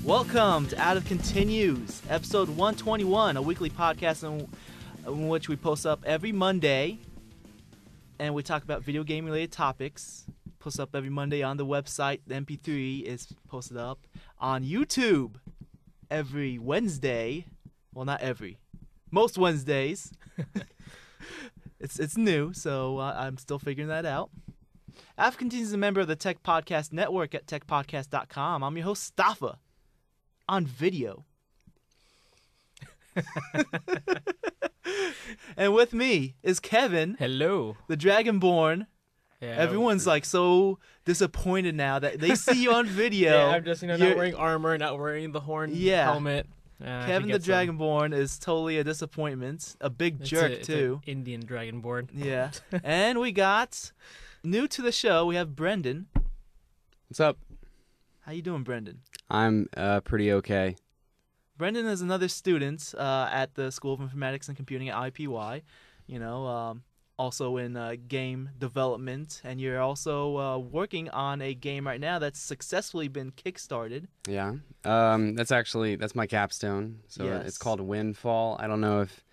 Welcome to Out of Continues, episode 121, a weekly podcast in which we post up every Monday, and we talk about video game related topics. Post up every Monday on the website. The MP3 is posted up on YouTube every Wednesday. Well, not every. Most Wednesdays. It's new, so I'm still figuring that out. Out of Continues is a member of the Tech Podcast Network at techpodcast.com. I'm your host, Stafa. On video. And with me is Kevin. Hello. The Dragonborn. Yeah, Everyone's like so disappointed now that they see you on video. Yeah, I'm just not wearing armor, not wearing the horn helmet. Kevin the Dragonborn is totally a disappointment. A big jerk too. It's an Indian Dragonborn. Yeah. And we got new to the show, we have Brendon. What's up? How you doing, Brendon? I'm pretty okay. Brendon is another student at the School of Informatics and Computing at IPY. You know, also in game development, and you're also working on a game right now that's successfully been kickstarted. Yeah. That's my capstone. So Yes. It's called Windfall. I don't know if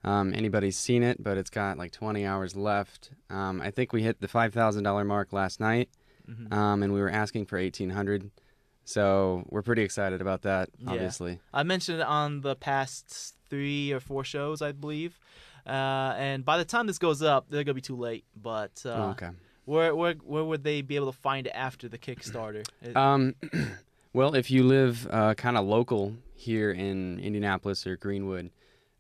anybody's seen it, but it's got like 20 hours left. I think we hit the $5,000 mark last night, and we were asking for $1,800. So we're pretty excited about that, obviously. Yeah. I mentioned it on the past 3 or 4 shows, I believe. And by the time this goes up, they're gonna be too late. But Okay. where would they be able to find it after the Kickstarter? Well, if you live kind of local here in Indianapolis or Greenwood,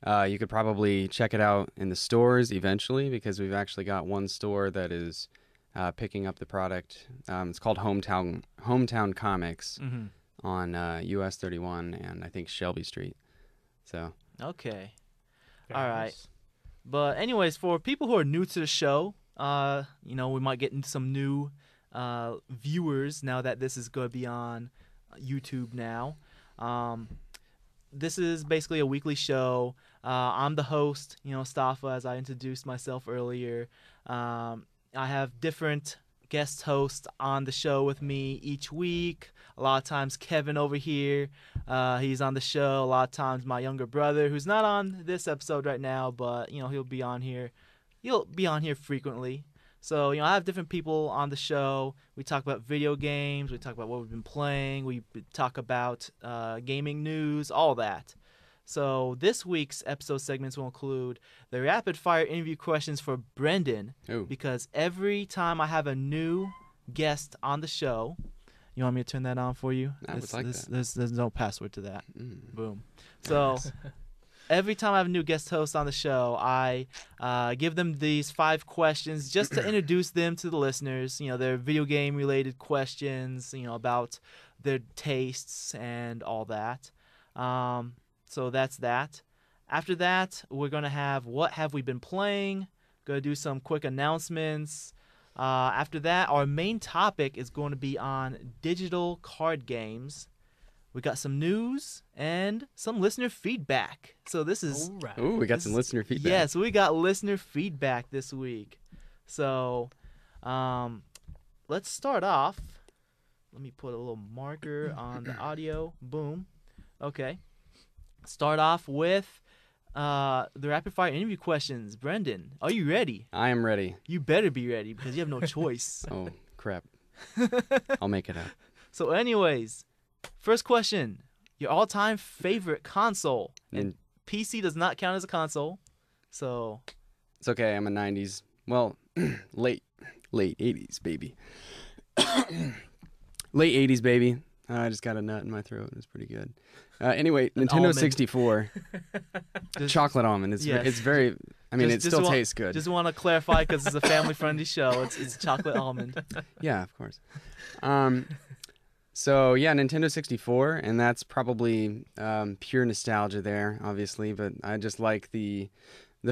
you could probably check it out in the stores eventually, because we've actually got one store that is picking up the product. It's called Hometown Comics on US 31 and I think Shelby Street. So Okay. All right. But anyways, for people who are new to the show, you know, we might get into some new viewers now that this is going to be on YouTube now. This is basically a weekly show. I'm the host, you know, Stafa, as I introduced myself earlier. I have different guest hosts on the show with me each week. A lot of times Kevin over here, he's on the show. A lot of times my younger brother, who's not on this episode right now, but you know he'll be on here. He'll be on here frequently. So you know I have different people on the show. We talk about video games. We talk about what we've been playing. We talk about gaming news, all that. So this week's episode segments will include the rapid-fire interview questions for Brendon. Ooh. Because every time I have a new guest on the show, you want me to turn that on for you? I would like that. There's no password to that. Boom. So every time I have a new guest host on the show, I give them these 5 questions just to introduce them to the listeners. You know, they're video game-related questions, you know, about their tastes and all that. So that's that. After that, we're going to have what have we been playing. Going to do some quick announcements. After that, our main topic is going to be on digital card games. We got some news and some listener feedback. So this is... All right. Ooh, we got some listener feedback. Yeah, so we got listener feedback this week. So let's start off. Let me put a little marker on the audio. Boom. Okay. Start off with the rapid fire interview questions. Brendon, are you ready? I am ready. You better be ready because you have no choice. Oh, crap. I'll make it up. So anyways, first question. Your all-time favorite console. And PC does not count as a console. So It's okay. I'm a 90s. Well, late 80s, baby. Late 80s, baby. I just got a nut in my throat. It's pretty good. Anyway, Nintendo almond. 64. Chocolate almond. It's very... I mean, it still tastes good. Just want to clarify because it's a family-friendly show. It's chocolate almond. Yeah, of course. So, yeah, Nintendo 64, and that's probably pure nostalgia there, obviously, but I just like the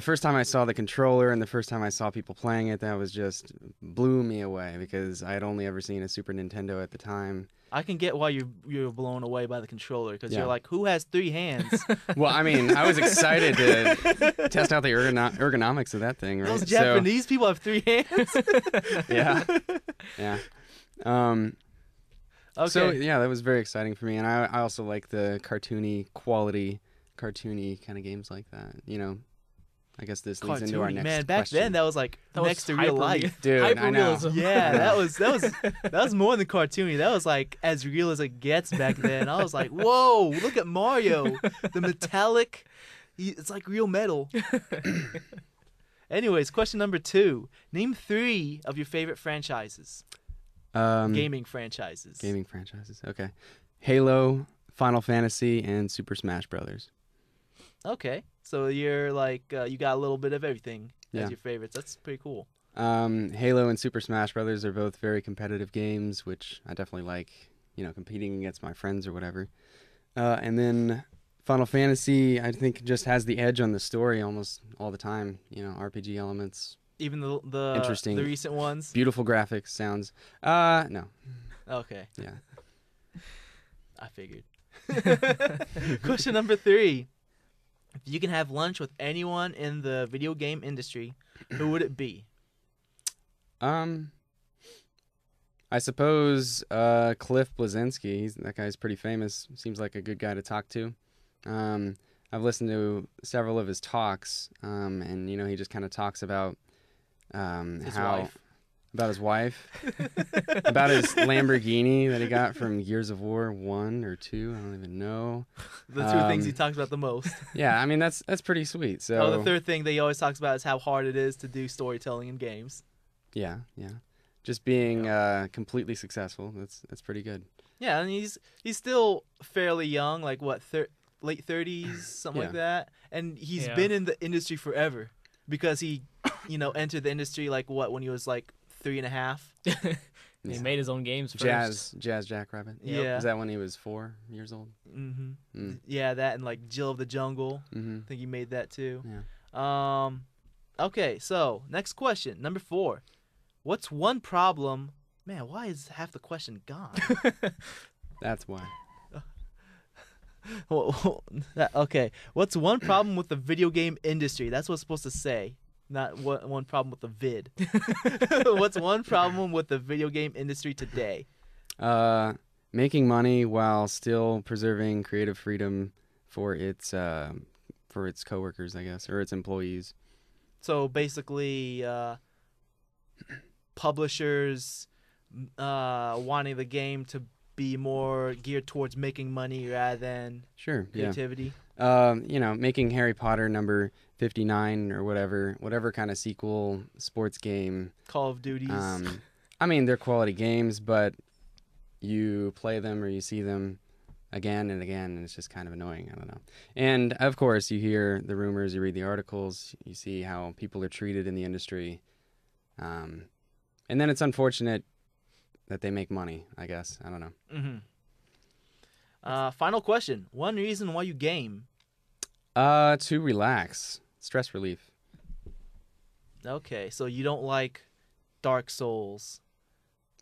first time I saw the controller and the first time I saw people playing it, that was just blew me away because I had only ever seen a Super Nintendo at the time. I can get why you're blown away by the controller because Yeah. you're like, who has 3 hands? Well, I mean, I was excited to test out the ergonomics of that thing, right? Those Japanese people have 3 hands. Yeah. Okay. So yeah, that was very exciting for me, and I also like the cartoony kind of games like that. I guess this leads into our Cartoony, next man. Back question. then, that was like next to real life. Dude, I know. Hyper-realism. Yeah, I know. that was more than cartoony. That was like as real as it gets back then. I was like, whoa, look at Mario, the metallic. It's like real metal. Anyways, question number 2. Name 3 of your favorite franchises. Gaming franchises. Gaming franchises. Okay. Halo, Final Fantasy, and Super Smash Brothers. Okay, so you're like you got a little bit of everything Yeah. as your favorites. That's pretty cool. Halo and Super Smash Brothers are both very competitive games, which I definitely like. Competing against my friends or whatever. And then Final Fantasy, I think, just has the edge on the story almost all the time. RPG elements. Even the Interesting. the recent ones. Beautiful graphics, sounds. No. Okay, Yeah. I figured. Question number 3. If you can have lunch with anyone in the video game industry, who would it be? I suppose Cliff Bleszinski. That guy's pretty famous. Seems like a good guy to talk to. I've listened to several of his talks, and he just kind of talks about His wife. about his wife, about his Lamborghini that he got from Gears of War 1 or 2. I don't even know. The 2 things he talks about the most. Yeah, I mean that's pretty sweet. So the 3rd thing that he always talks about is how hard it is to do storytelling in games. yeah, just being completely successful. That's pretty good. Yeah, and he's still fairly young, like what, late 30s, something like that. And he's been in the industry forever because he, entered the industry like what, when he was like 3.5. He made his own games first. Jazz Jackrabbit. Yeah. Is that when he was 4 years old? Mm-hmm. Yeah, that and like Jill of the Jungle. Mm-hmm. I think he made that too. Yeah. Okay, so next question, number 4. What's one problem? Man, why is half the question gone? That's why. Okay, what's one problem with the video game industry? That's what it's supposed to say, not one problem with the vid. What's one problem with the video game industry today? Making money while still preserving creative freedom for its coworkers, I guess, or its employees. So basically, publishers wanting the game to be more geared towards making money rather than creativity. Making Harry Potter number 59 or whatever kind of sequel sports game. Call of Duties. I mean, they're quality games, but you play them or you see them again and again, and it's just kind of annoying. I don't know. And of course, you hear the rumors, you read the articles, you see how people are treated in the industry. And then it's unfortunate that they make money, I guess. I don't know. Mm-hmm. Final question. One reason why you game? To relax. Stress relief. Okay, so you don't like Dark Souls.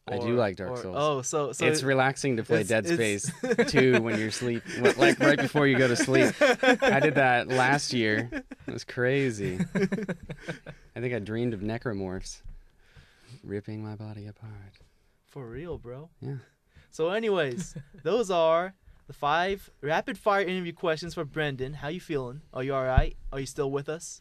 I do like Dark Souls. Oh, so it's relaxing to play Dead Space 2 when you're asleep, like right before you go to sleep. I did that last year. It was crazy. I think I dreamed of necromorphs ripping my body apart. For real, bro. Yeah. So anyways, those are the 5 rapid fire interview questions for Brendon. How you feeling? Are you all right? Are you still with us?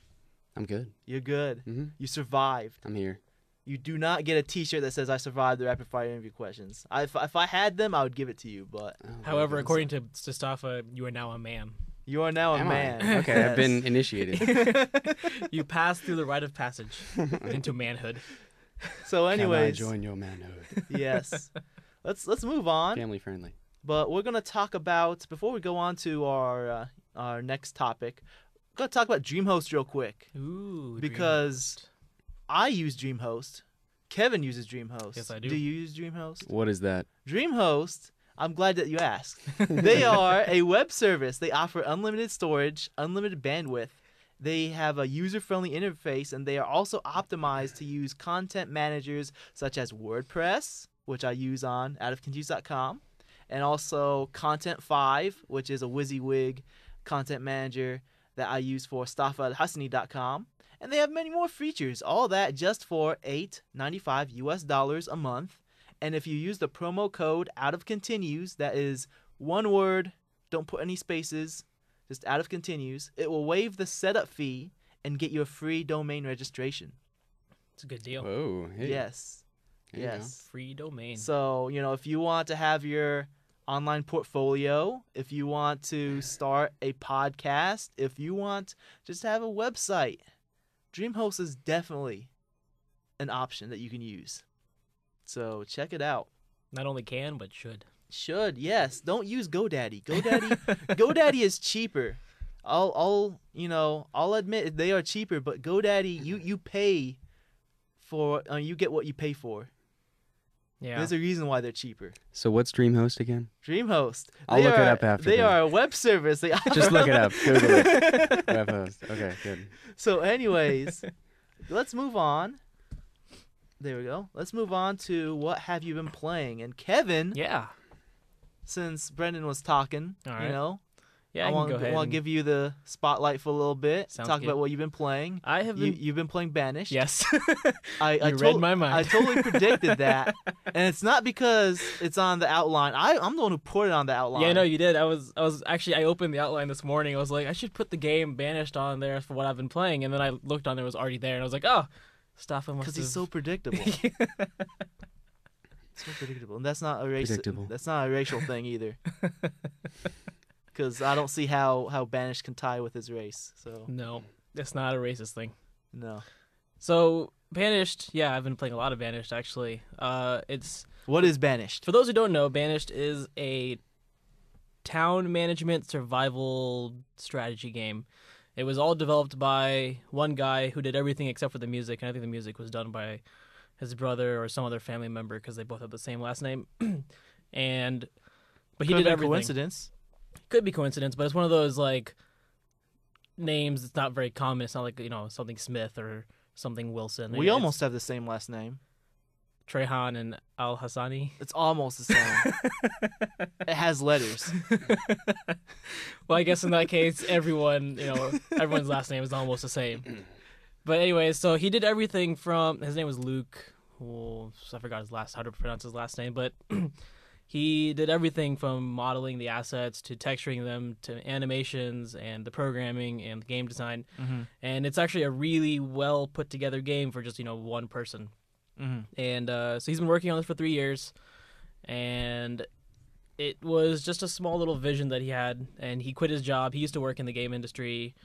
I'm good. You're good. Mm-hmm. You survived. I'm here. You do not get a T-shirt that says "I survived the rapid fire interview questions." If I had them, I would give it to you. But however, according to Stafa, you are now a man. You are now a man. Okay, yes. I've been initiated. You passed through the rite of passage into manhood. So, anyways, can I join your manhood? Yes. Let's move on. Family friendly. But we're gonna talk about, before we go on to our next topic, we're gonna talk about DreamHost real quick. Ooh. Because DreamHost. I use DreamHost. Kevin uses DreamHost. Yes, I do. Do you use DreamHost? What is that? DreamHost, I'm glad that you asked. They are a web service. They offer unlimited storage, unlimited bandwidth. They have a user-friendly interface, and they are also optimized to use content managers such as WordPress, which I use on outofconfused.com, and also Content 5, which is a WYSIWYG content manager that I use for staffahassani.com. And they have many more features, all that just for $8.95 US a month. And if you use the promo code out of continues, that is one word, don't put any spaces, just out of continues, it will waive the setup fee and get you a free domain registration. It's a good deal. Whoa. Hey. Yes. Yes. Free domain. So, if you want to have your online portfolio, if you want to start a podcast, if you want just to have a website, DreamHost is definitely an option that you can use. So check it out. Not only can, but should. Should, yes. Don't use GoDaddy. GoDaddy is cheaper. I'll admit they are cheaper, but GoDaddy, you pay for, you get what you pay for. Yeah. There's a reason why they're cheaper. So what's DreamHost again? DreamHost. I'll look it up after They this. are a web service. Just look it up. Google it. Web host. Okay, good. So anyways, let's move on. There we go. Let's move on to what have you been playing. And Kevin, Yeah. since Brendon was talking, All right. Yeah, I can want go ahead to give you the spotlight for a little bit. Sounds Talk good. about what you've been playing. I have been... You've been playing Banished. Yes. I read my mind. I totally predicted that, and it's not because it's on the outline. I'm the one who put it on the outline. Yeah, no, you did. I was actually, I opened the outline this morning. I was like, I should put the game Banished on there for what I've been playing, and then I looked on there, it was already there, and I was like, oh, Staffa must because he's have... so predictable. So predictable, and that's not a racial thing either. Because I don't see how Banished can tie with his race. So No, it's not a racist thing. no. So, Banished, yeah, I've been playing a lot of Banished, actually. What is Banished? For those who don't know, Banished is a town management survival strategy game. It was all developed by one guy who did everything except for the music, and I think the music was done by his brother or some other family member because they both have the same last name. But he did everything. Coincidence. Could be coincidence, but it's one of those like names that's not very common. It's not like something Smith or something Wilson. We almost have the same last name. Trehan and Al Hassani. It's almost the same. It has letters. Well, I guess in that case, everyone's last name is almost the same. But anyway, so he did everything from, his name was Luke. Oh, I forgot how to pronounce his last name, but he did everything from modeling the assets to texturing them to animations and the programming and the game design. Mm-hmm. And it's actually a really well put together game for just, one person. Mm-hmm. And so he's been working on this for 3 years, and it was just a small little vision that he had, and he quit his job. He used to work in the game industry,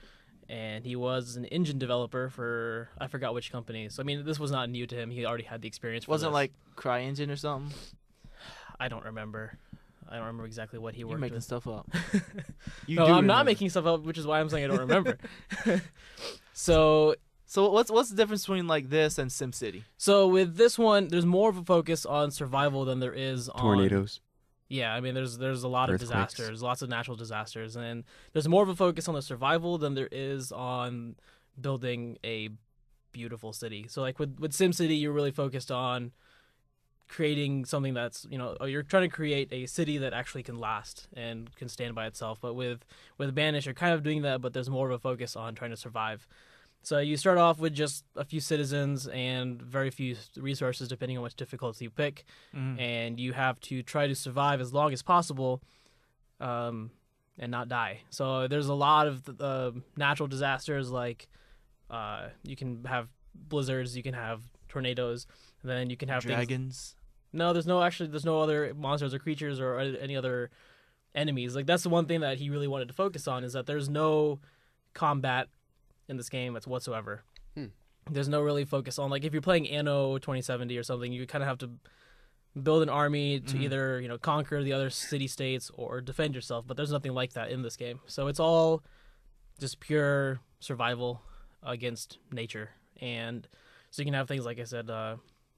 and he was an engine developer for, I forgot which company. So, I mean, this was not new to him. He already had the experience for Wasn't this. like CryEngine or something? I don't remember. I don't remember exactly what he worked You're making with. stuff up. No, I'm not making stuff up, which is why I'm saying I don't remember. So what's the difference between like this and SimCity? So with this one, there's more of a focus on survival than there is on Tornadoes. Yeah, I mean, there's a lot of Earthquakes. disasters, lots of natural disasters, and there's more of a focus on the survival than there is on building a beautiful city. So like with SimCity, you're really focused on creating something that's, you're trying to create a city that actually can last and can stand by itself. But with Banish, you're kind of doing that, but there's more of a focus on trying to survive. So you start off with just a few citizens and very few resources, depending on which difficulty you pick, and you have to try to survive as long as possible, and not die. So there's a lot of natural disasters, like you can have blizzards, you can have tornadoes, and then you can have dragons. No, there's no other monsters or creatures or any other enemies. Like that's the one thing that he really wanted to focus on, is that there's no combat in this game whatsoever. There's no really focus on, like, if you're playing Anno 2070 or something, you kind of have to build an army to either conquer the other city states or defend yourself, but there's nothing like that in this game. So it's all just pure survival against nature. And so you can have things, like I said,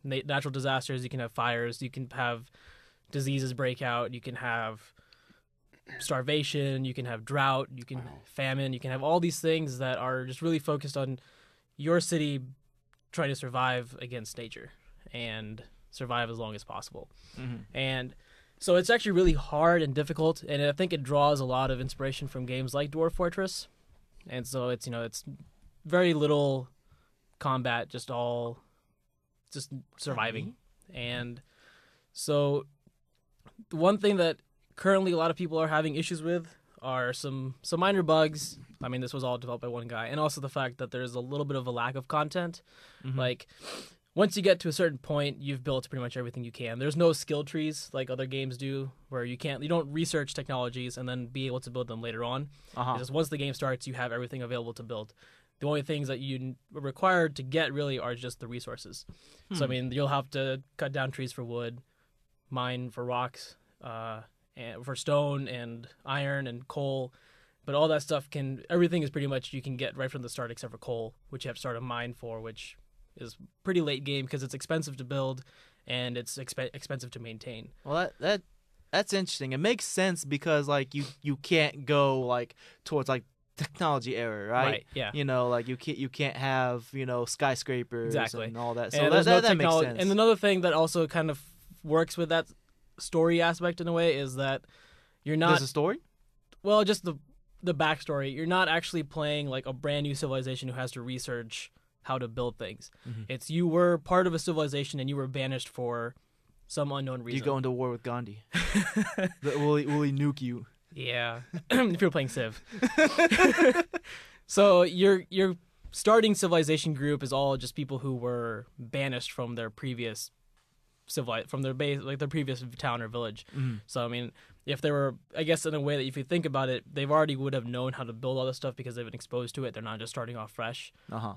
natural disasters, you can have fires, you can have diseases break out, you can have starvation, you can have drought, you can famine, you can have all these things that are just really focused on your city trying to survive against nature and survive as long as possible. And so it's actually really hard and difficult, and I think it draws a lot of inspiration from games like Dwarf Fortress. And so it's it's very little combat, just surviving. And So the one thing that currently a lot of people are having issues with are some minor bugs. I mean, this was all developed by one guy, and also the fact that there's a little bit of a lack of content. Like, once you get to a certain point, you've built pretty much everything you can. There's no skill trees like other games do, where you don't research technologies and then be able to build them later on. Because once the game starts, you have everything available to build. The only things that you are required to get really are just the resources. So I mean, you'll have to cut down trees for wood, mine for rocks, and for stone and iron and coal. But all that stuff everything is pretty much you can get right from the start except for coal, which you have to start a mine for, which is pretty late game because it's expensive to build and it's expensive to maintain. Well, that's interesting. It makes sense because like you can't go like towards like technology era, right? Right. Yeah. You know, like you can't have skyscrapers Exactly. and all that. So And that makes sense. And another thing that also kind of works with that story aspect in a way is that you're not. There's a story? Well, just the backstory. You're not actually playing like a brand new civilization who has to research how to build things. It's you were part of a civilization and you were banished for some unknown reason. You go into war with Gandhi. Will he nuke you? Yeah, if you're playing Civ. So your starting civilization group is all just people who were banished from their previous from their base, like their previous town or village. So I mean, if they were, I guess in a way that if you think about it, they've already would have known how to build all this stuff because they've been exposed to it. They're not just starting off fresh.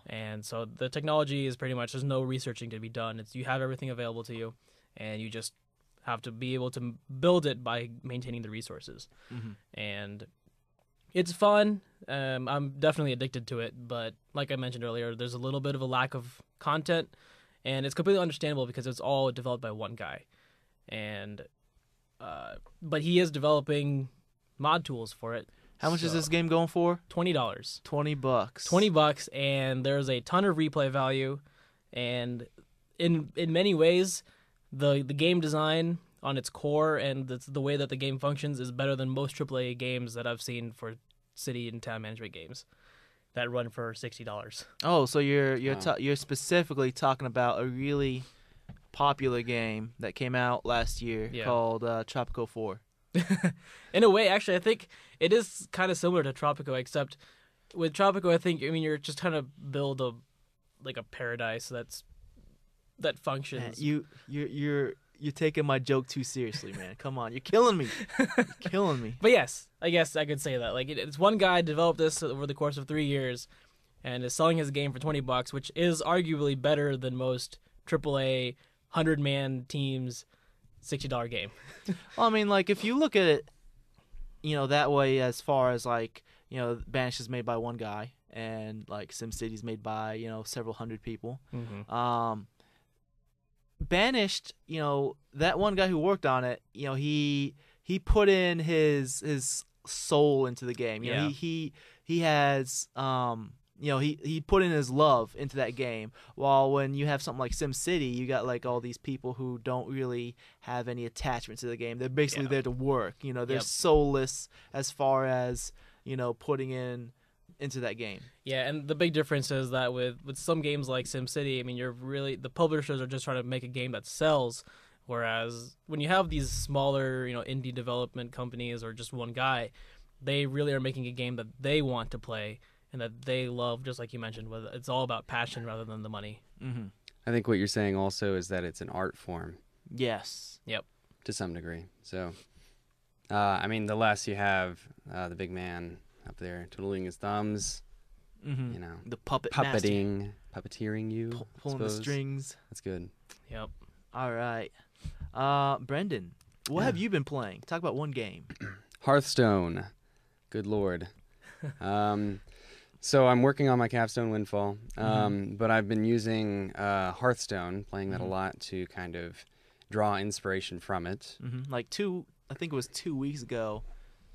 And so the technology is pretty much there's no researching to be done. It's you have everything available to you, and you just have to be able to build it by maintaining the resources. And it's fun. I'm definitely addicted to it, but like I mentioned earlier, there's a little bit of a lack of content, and it's completely understandable because it's all developed by one guy. And but he is developing mod tools for it. How much is this game going for? $20. $20. $20, and there's a ton of replay value, and in many ways, the game design on its core and the way that the game functions is better than most AAA games that I've seen for city and town management games that run for $60. Oh, so you're specifically talking about a really popular game that came out last year called Tropico 4. In a way, actually, I think it is kind of similar to Tropico, except with Tropico, I think you're just trying to build a paradise that functions. Man, you're taking my joke too seriously, man. Come on, you're killing me. You're killing me. But yes, I guess I could say that. Like it's one guy developed this over the course of 3 years, and is selling his game for $20, which is arguably better than most AAA 100-man teams $60 game. Well, I mean, like if you look at it, that way, as far as like Banish is made by one guy, and like SimCity is made by several hundred people. Banished, that one guy who worked on it, he put in his soul into the game. He has he put in his love into that game. While when you have something like SimCity, you got like all these people who don't really have any attachment to the game. They're basically there to work. They're soulless as far as putting into that game. Yeah, and the big difference is that with some games like SimCity, I mean, the publishers are just trying to make a game that sells, whereas when you have these smaller, indie development companies or just one guy, they really are making a game that they want to play and that they love, just like you mentioned. It's all about passion rather than the money. I think what you're saying also is that it's an art form. Yes. Yep. To some degree. So, I mean, the less you have the big man up there twiddling his thumbs, the puppeteering you, pulling the strings. That's good. Yep. All right, Brendon, what have you been playing? Talk about one game. Hearthstone. Good lord. So I'm working on my capstone Windfall, but I've been using Hearthstone, playing that a lot to kind of draw inspiration from it. I think it was 2 weeks ago,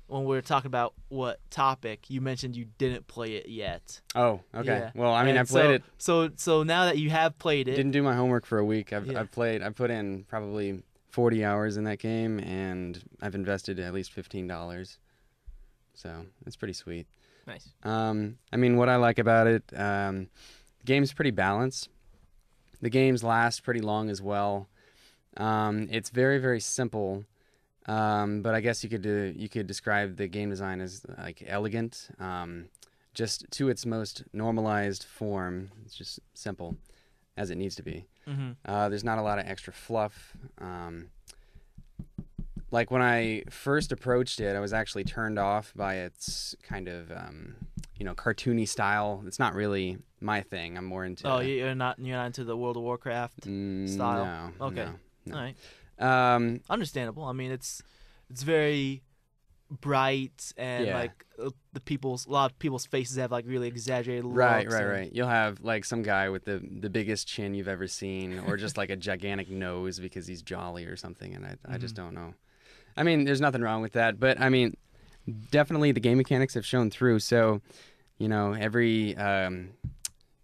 when we were talking about what topic, you mentioned you didn't play it yet. Oh, okay. Yeah. Well, I mean, I played it. So now that you have played it, didn't do my homework for a week. I put in probably 40 hours in that game, and I've invested at least $15. So it's pretty sweet. Nice. I mean, what I like about it, the game's pretty balanced. The games last pretty long as well. It's very, very simple, but I guess you could describe the game design as like elegant, just to its most normalized form. It's just simple, as it needs to be. There's not a lot of extra fluff. Like when I first approached it, I was actually turned off by its kind of cartoony style. It's not really my thing. I'm more into. Oh, you're not into the World of Warcraft style. No. Okay. No. All right. Understandable. I mean, it's very bright and like a lot of people's faces have like really exaggerated looks. Right. You'll have like some guy with the biggest chin you've ever seen, or just like a gigantic nose because he's jolly or something, and I just don't know. I mean, there's nothing wrong with that, but I mean, definitely the game mechanics have shown through. So, every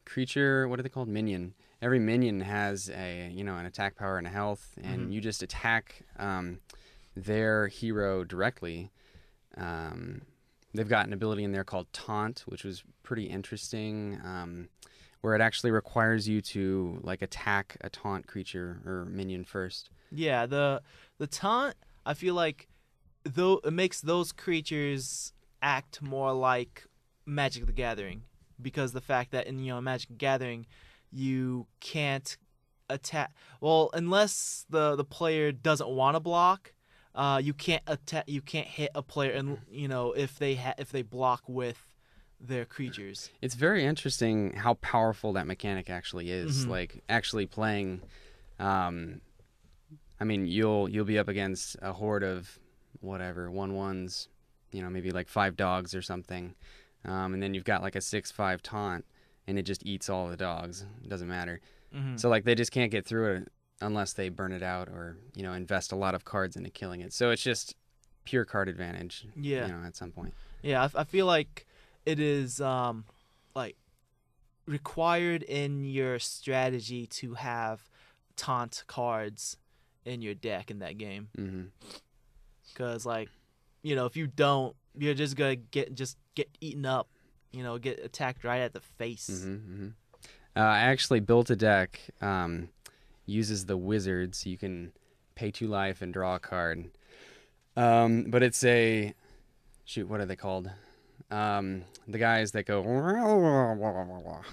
creature, what are they called? Minion. Every minion has an attack power and a health, and you just attack their hero directly. They've got an ability in there called Taunt, which was pretty interesting, where it actually requires you to like attack a taunt creature or minion first. Yeah, the taunt, I feel like though it makes those creatures act more like Magic the Gathering, because the fact that in Magic the Gathering you can't attack, well, unless the player doesn't want to block, you can't hit a player, and if they block with their creatures. It's very interesting how powerful that mechanic actually is. Like actually playing, I mean, you'll be up against a horde of whatever 1/1s, maybe like 5 dogs or something, and then you've got like a 6/5 taunt, and it just eats all the dogs. It doesn't matter. So like they just can't get through it unless they burn it out or invest a lot of cards into killing it. So it's just pure card advantage. Yeah. At some point. Yeah, I feel like it is like required in your strategy to have taunt cards in your deck in that game. Because if you don't, you're just gonna get eaten up. Get attacked right at the face. I actually built a deck. Uses the wizard, so you can pay 2 life and draw a card. But it's what are they called? The guys that go.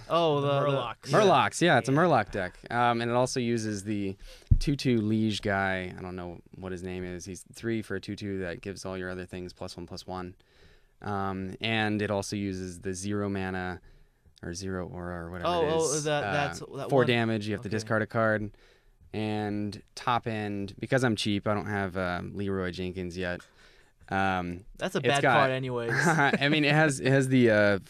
Oh, the Murlocs. Murlocs, yeah, it's a Murloc deck. And it also uses the 2/2 liege guy. I don't know what his name is. He's 3 for a 2/2 that gives all your other things +1/+1. And it also uses the 0 mana or 0 aura or whatever it is. That's 4 damage. You have to discard a card. And top end, because I'm cheap, I don't have Leroy Jenkins yet. That's a bad card, anyways. I mean, it has the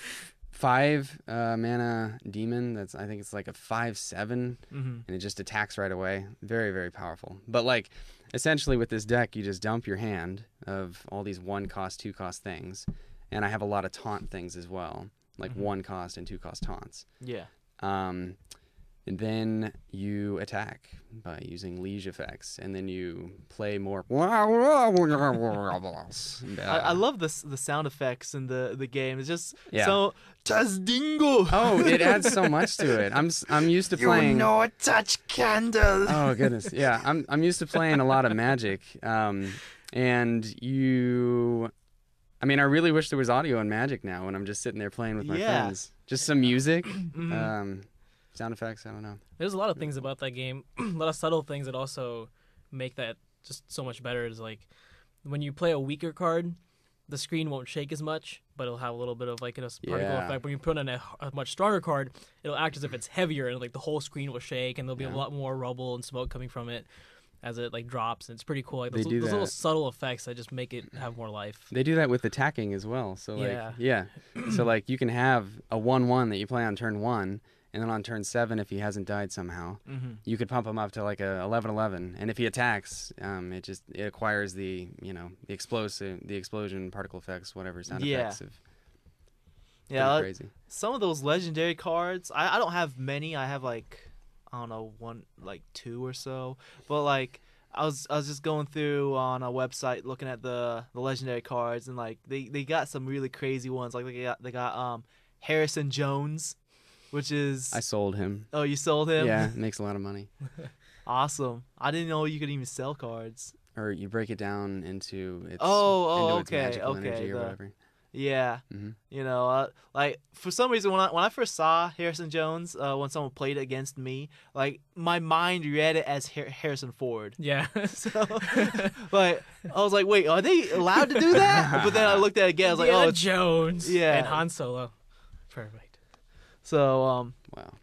5 mana demon. I think it's like a 5/7, and it just attacks right away. Very, very powerful. But like, essentially with this deck, you just dump your hand of all these 1-cost, 2-cost things, and I have a lot of taunt things as well, like 1-cost and 2-cost taunts. Yeah. And then you attack by using liege effects, and then you play more. I love the sound effects in the game. It's just so Tazdingo. Oh, it adds so much to it. I'm used to playing. Touch candle. Oh goodness, yeah. I'm used to playing a lot of Magic, and you. I mean, I really wish there was audio in Magic now when I'm just sitting there playing with my friends. Just some music. Sound effects, I don't know. There's a lot of things about that game, a lot of subtle things that also make that just so much better. Is like when you play a weaker card, the screen won't shake as much, but it'll have a little bit of like a particle effect. When you put in a much stronger card, it'll act as if it's heavier, and like the whole screen will shake, and there'll be a lot more rubble and smoke coming from it as it like drops. And it's pretty cool. Like those little subtle effects that just make it have more life. They do that with attacking as well. So like so like you can have a 1/1 that you play on turn 1. And then on turn 7, if he hasn't died somehow, you could pump him up to like a 11/11. And if he attacks, it acquires the explosion, particle effects, whatever sound effects. Crazy. Some of those legendary cards, I don't have many. I have like, I don't know, 2 or so. But like, I was just going through on a website looking at the legendary cards, and like they got some really crazy ones. Like they got Harrison Jones. Which is... I sold him. Oh, you sold him? Yeah, makes a lot of money. Awesome. I didn't know you could even sell cards. Or you break it down into its Okay, magical okay. energy or whatever. Yeah. Hmm. You know, like for some reason when I first saw Harrison Jones, when someone played against me, like my mind read it as Harrison Ford. Yeah. So, like, I was like, wait, are they allowed to do that? But then I looked at it again. I was like, Indiana oh, it's Jones. Yeah. And Han Solo. Perfect. so. Wow.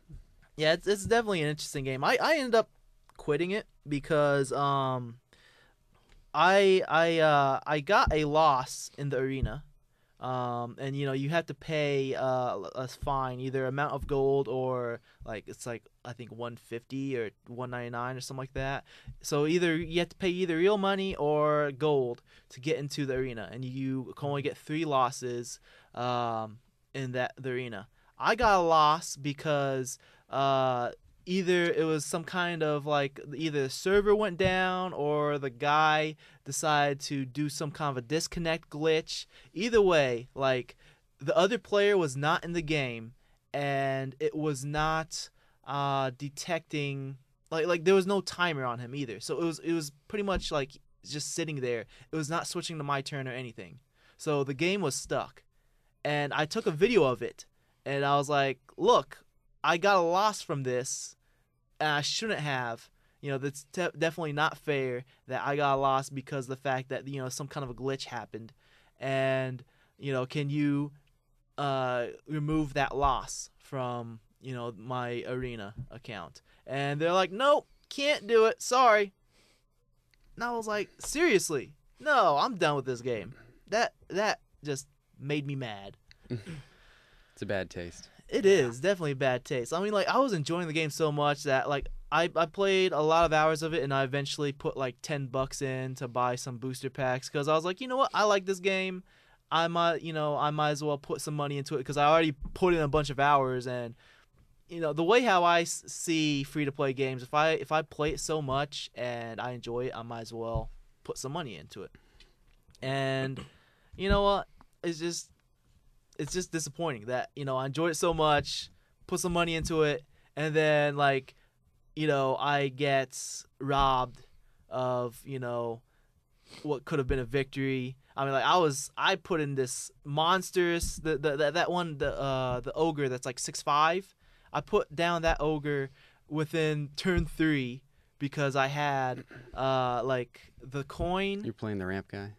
Yeah, it's definitely an interesting game. I ended up quitting it because I got a loss in the arena. And you have to pay a fine, either amount of gold or it's I think 150 or 199 or something like that. So either you have to pay either real money or gold to get into the arena, and you can only get 3 losses in the arena. I got a loss because either it was some kind of either the server went down or the guy decided to do some kind of a disconnect glitch. Either way, the other player was not in the game, and it was not detecting there was no timer on him either. So it was pretty much just sitting there. It was not switching to my turn or anything. So the game was stuck, and I took a video of it, and I was like, look, I got a loss from this, and I shouldn't have. That's definitely not fair that I got a loss because of the fact that, some kind of a glitch happened. And, can you remove that loss from, my arena account? And they're like, nope, can't do it. Sorry. And I was like, seriously? No, I'm done with this game. That just made me mad. It's a bad taste. It is definitely a bad taste. I mean, I was enjoying the game so much that I played a lot of hours of it, and I eventually put $10 in to buy some booster packs because I was like, you know what, I like this game. I might as well put some money into it because I already put in a bunch of hours. And the way how I see free to play games, if I play it so much and I enjoy it, I might as well put some money into it. And you know what, it's just disappointing that I enjoyed it so much, put some money into it, and then I get robbed of what could have been a victory. I mean, I put in this monstrous the ogre that's 6'5". I put down that ogre within turn 3 because I had the coin. You're playing the ramp guy.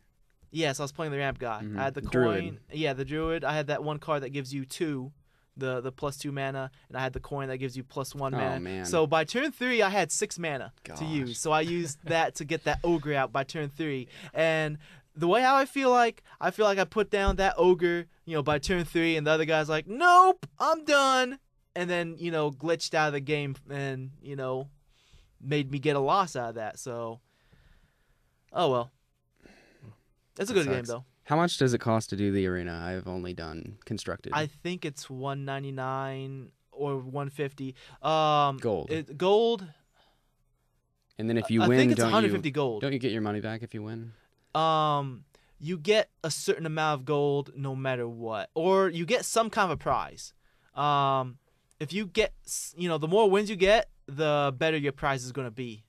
Yes, I was playing the ramp guy. Mm-hmm. I had the coin. Druid. Yeah, the druid. I had that one card that gives you 2, the +2 mana, and I had the coin that gives you +1 mana. Man. So by turn 3, I had 6 mana to Gosh. use. So I used that to get that ogre out by turn 3. And the way how I feel like I put down that ogre, by turn 3, and the other guy's like, nope, I'm done. And then, glitched out of the game and, made me get a loss out of that. So, oh well. It's a good game, though. How much does it cost to do the arena? I've only done constructed. I think it's $199 or $150. Gold. Gold. And then if you I win, think it's don't $150 you gold. don't you get your money back if you win? You get a certain amount of gold no matter what, or you get some kind of a prize. If you get, the more wins you get, the better your prize is going to be.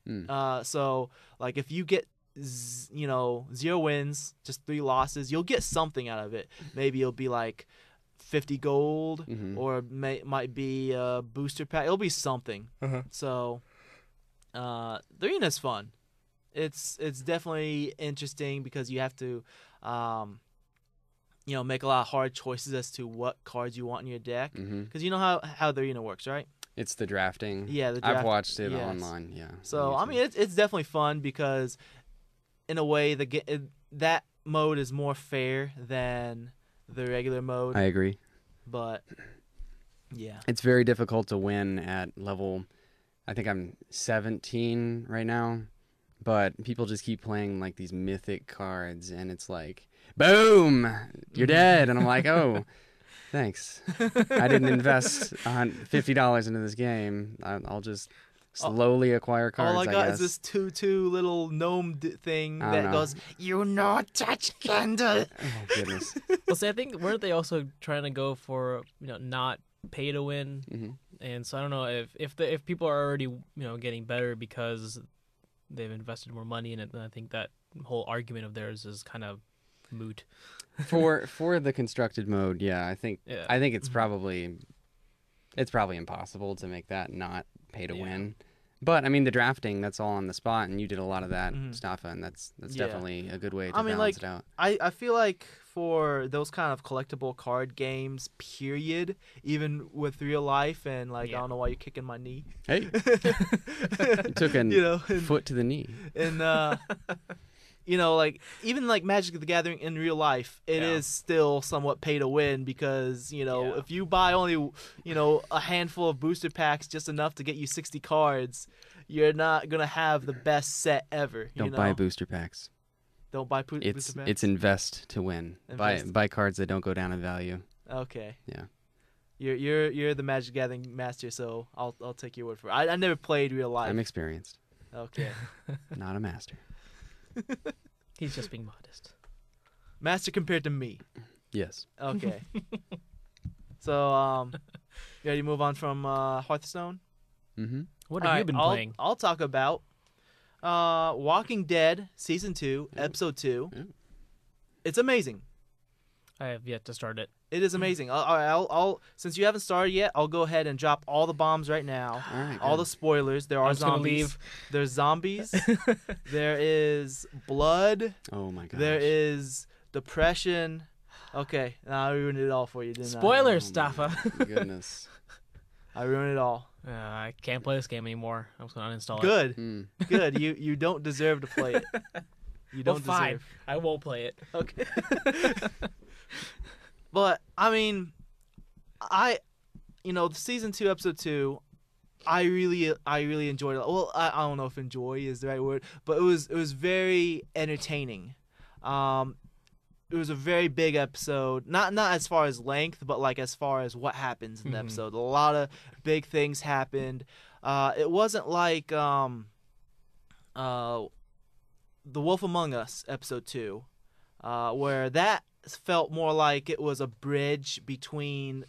So if you get 0 wins, just 3 losses, you'll get something out of it. Maybe it'll be 50 gold, or might be a booster pack. It'll be something. So the arena's fun. It's definitely interesting because you have to make a lot of hard choices as to what cards you want in your deck, because you know how the arena works, right? It's the drafting. Yeah, the draft. I've watched it yes. online. Yeah. So I mean, it's definitely fun because, in a way, that mode is more fair than the regular mode. I agree. But yeah, it's very difficult to win at level. I think I'm 17 right now, but people just keep playing these mythic cards, and it's boom, you're dead, and I'm like, oh. Thanks. I didn't invest $50 into this game. I'll just slowly acquire cards. All I got guess. is this 2/2 little gnome thing that goes, "You not touch candle." Oh goodness. Well, see, I think weren't they also trying to go for not pay to win? And so I don't know if people are already getting better because they've invested more money in it, then I think that whole argument of theirs is kind of moot. For the constructed mode, yeah, I think Yeah. it's probably impossible to make that not pay to win. But I mean, the drafting, that's all on the spot, and you did a lot of that, Staffa, and that's definitely a good way to balance it out. I feel like for those kind of collectible card games, period, even with real life, and I don't know why you're kicking my knee. Hey, you took a foot to the knee. And even Magic the Gathering in real life, it is still somewhat pay to win because if you buy only a handful of booster packs, just enough to get you 60 cards, you're not gonna have the best set ever. Don't buy booster packs. Don't buy booster packs. It's invest to win. Buy cards that don't go down in value. Okay. Yeah. You're the Magic Gathering master, so I'll take your word for it. I never played real life. I'm experienced. Okay. Not a master. He's just being modest. Master compared to me. Yes. Okay. So, you ready to move on from Hearthstone? Mm-hmm. What have you been playing? I'll talk about Walking Dead Season 2, Episode 2. Ooh. It's amazing. I have yet to start it. It is amazing. I'll since you haven't started yet, I'll go ahead and drop all the bombs right now. All right. All the spoilers. There are I'm just gonna zombies. leave. There's zombies. There is blood. Oh my gosh. There is depression. Okay, now I ruined it all for you, didn't Spoilers, Oh, my Staffa. goodness. I ruined it all. I can't play this game anymore. I'm just gonna uninstall it. Good. Mm. Good. You don't deserve to play it. You don't Well, fine. deserve. I won't play it. Okay. But I mean, the season 2, episode 2, I really enjoyed it. Well, I don't know if enjoy is the right word, but it was very entertaining. It was a very big episode, not as far as length, but as far as what happens in the episode. A lot of big things happened. It wasn't like The Wolf Among Us episode 2, where that felt more like it was a bridge between,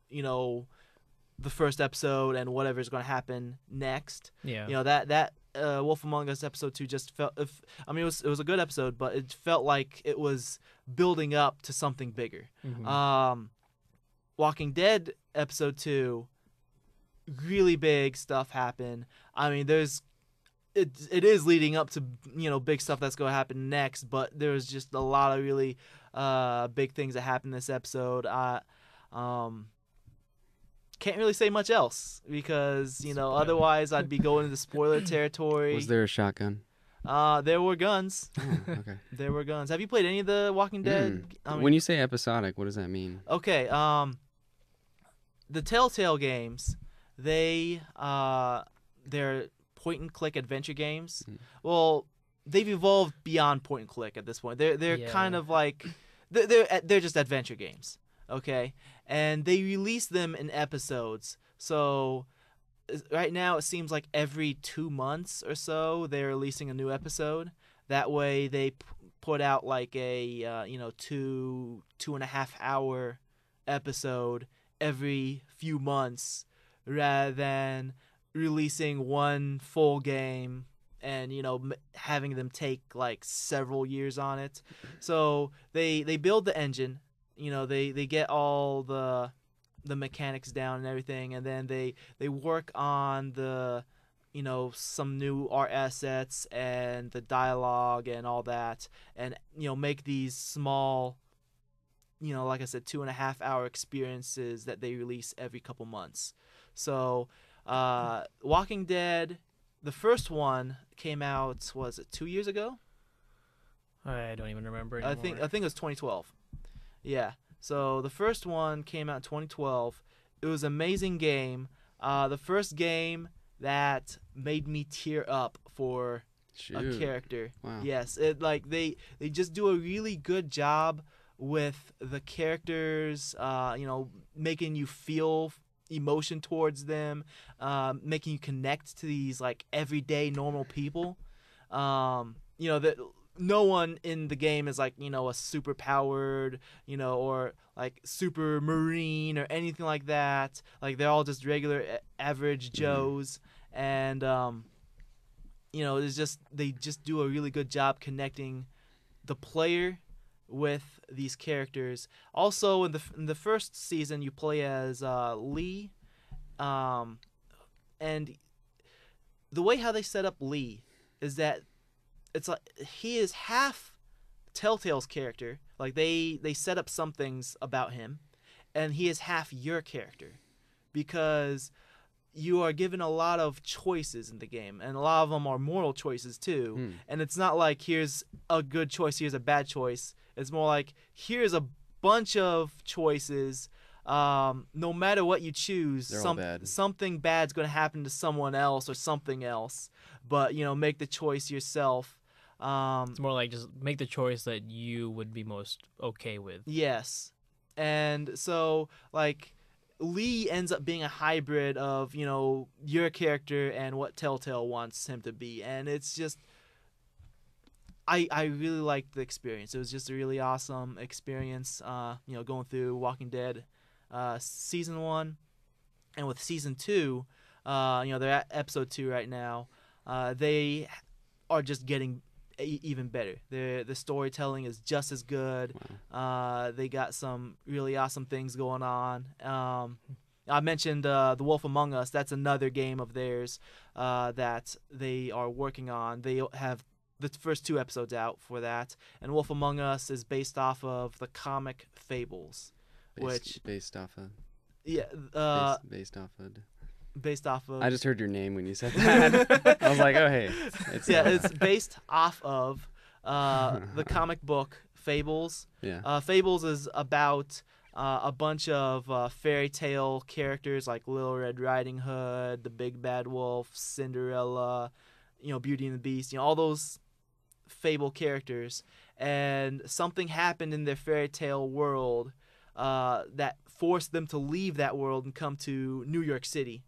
the first episode and whatever's going to happen next. Yeah. That Wolf Among Us episode 2 just felt. It was a good episode, but it felt like it was building up to something bigger. Walking Dead episode 2, really big stuff happened. I mean, it is leading up to big stuff that's going to happen next, but there's just a lot of really big things that happened in this episode. Can't really say much else because otherwise I'd be going into spoiler territory. Was there a shotgun? There were guns. Oh, okay. There were guns. Have you played any of the Walking Dead? When you say episodic, what does that mean? Okay. The Telltale games, they're point and click adventure games. Well, they've evolved beyond point and click at this point. They're kind of like they're just adventure games. Okay, and they release them in episodes. So right now it seems like every 2 months or so they're releasing a new episode. That way they put out like a 2.5 hour episode every few months rather than releasing one full game and having them take like several years on it. So they build the engine. They get all the mechanics down and everything, and then they work on the some new art assets and the dialogue and all that, and make these small like I said 2.5 hour experiences that they release every couple months. So Walking Dead, the first one came out, was it 2 years ago? I don't even remember anymore. I think it was 2012. Yeah. So the first one came out in 2012. It was an amazing game. The first game that made me tear up for a character. Wow. Yes, they just do a really good job with the characters. Making you feel emotion towards them, making you connect to these like everyday normal people. That no one in the game is like, a super powered, or like super marine or anything like that. Like they're all just regular average Joes, and it's just they just do a really good job connecting the player with these characters. Also, in the first season, you play as Lee, and the way how they set up Lee is that it's like he is half Telltale's character. Like they set up some things about him, and he is half your character, because you are given a lot of choices in the game, and a lot of them are moral choices too. And it's not like here's a good choice, here's a bad choice. It's more like here's a bunch of choices. No matter what you choose, something bad's going to happen to someone else or something else. But make the choice yourself. It's more like just make the choice that you would be most okay with. Yes, and so like Lee ends up being a hybrid of your character and what Telltale wants him to be, and it's just I really liked the experience. It was just a really awesome experience. Going through Walking Dead season 1, and with season 2, they're at episode 2 right now. They are just getting even better. The storytelling is just as good. Wow. They got some really awesome things going on. I mentioned The Wolf Among Us. That's another game of theirs that they are working on. They have the first 2 episodes out for that. And Wolf Among Us is based off of the comic Fables. Based off of. Yeah. Based off of. Based off of. I just heard your name when you said that. I was like, oh hey. It's based off of the comic book Fables. Yeah. Fables is about a bunch of fairy tale characters like Little Red Riding Hood, the Big Bad Wolf, Cinderella, Beauty and the Beast, all those fable characters. And something happened in their fairy tale world that forced them to leave that world and come to New York City.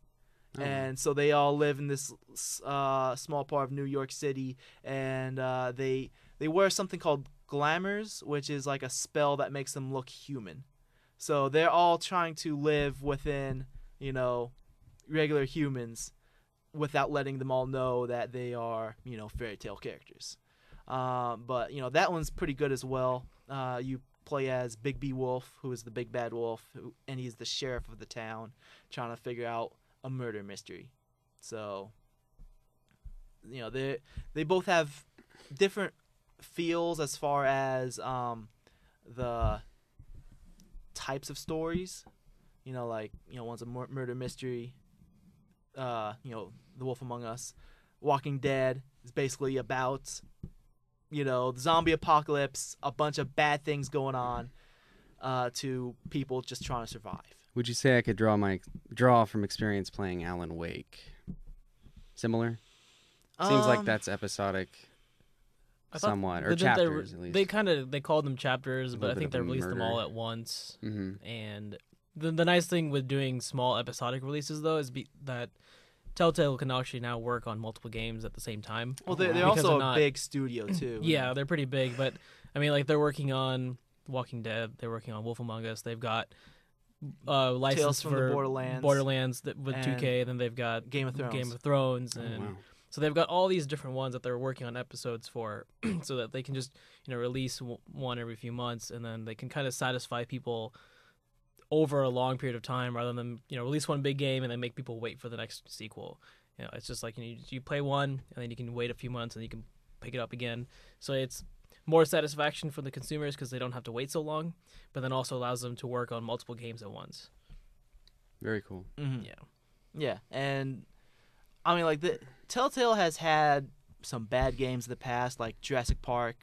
Oh. And so they all live in this small part of New York City, and they wear something called glamours, which is like a spell that makes them look human. So they're all trying to live within, regular humans without letting them all know that they are, fairy tale characters. But that one's pretty good as well. You play as Big B Wolf, who is the big bad wolf, and he's the sheriff of the town, trying to figure out a murder mystery. So they both have different feels as far as the types of stories. One's a murder mystery. The Wolf Among Us. Walking Dead is basically about the zombie apocalypse, a bunch of bad things going on to people just trying to survive. Would you say I could draw from experience playing Alan Wake? Similar? Seems like that's episodic somewhat, or chapters at least. They called them chapters, but I think they released them all at once. Mm-hmm. And the nice thing with doing small episodic releases, though, is that Telltale can actually now work on multiple games at the same time. Well, they're also a big studio, too. Yeah, they're pretty big, but, I mean, like, they're working on Walking Dead, they're working on Wolf Among Us, they've got license Tales from for the Borderlands with 2K, then they've got Game of Thrones, and wow. so they've got all these different ones that they're working on episodes for, so that they can just release one every few months, and then they can kind of satisfy people over a long period of time, rather than release one big game and then make people wait for the next sequel. It's just like you play one and then you can wait a few months and you can pick it up again. So it's more satisfaction for the consumers because they don't have to wait so long, but then also allows them to work on multiple games at once. Very cool. Mm-hmm. Yeah, and I mean, like, the Telltale has had some bad games in the past, like Jurassic Park.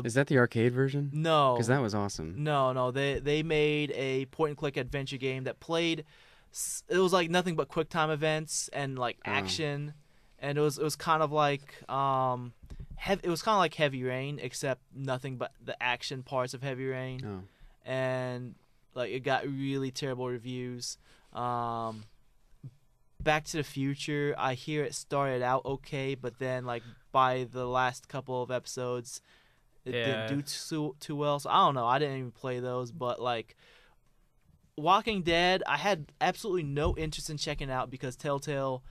Is that the arcade version? No, because that was awesome. No, they made a point-and-click adventure game that played. It was like nothing but QuickTime events and like action, and it was kind of like it was kind of like Heavy Rain, except nothing but the action parts of Heavy Rain. Oh. And like it got really terrible reviews. Bad Back to the Future, I hear it started out okay, but then like by the last couple of episodes, it didn't do too well. So I don't know. I didn't even play those, but like Walking Dead, I had absolutely no interest in checking out because Telltale,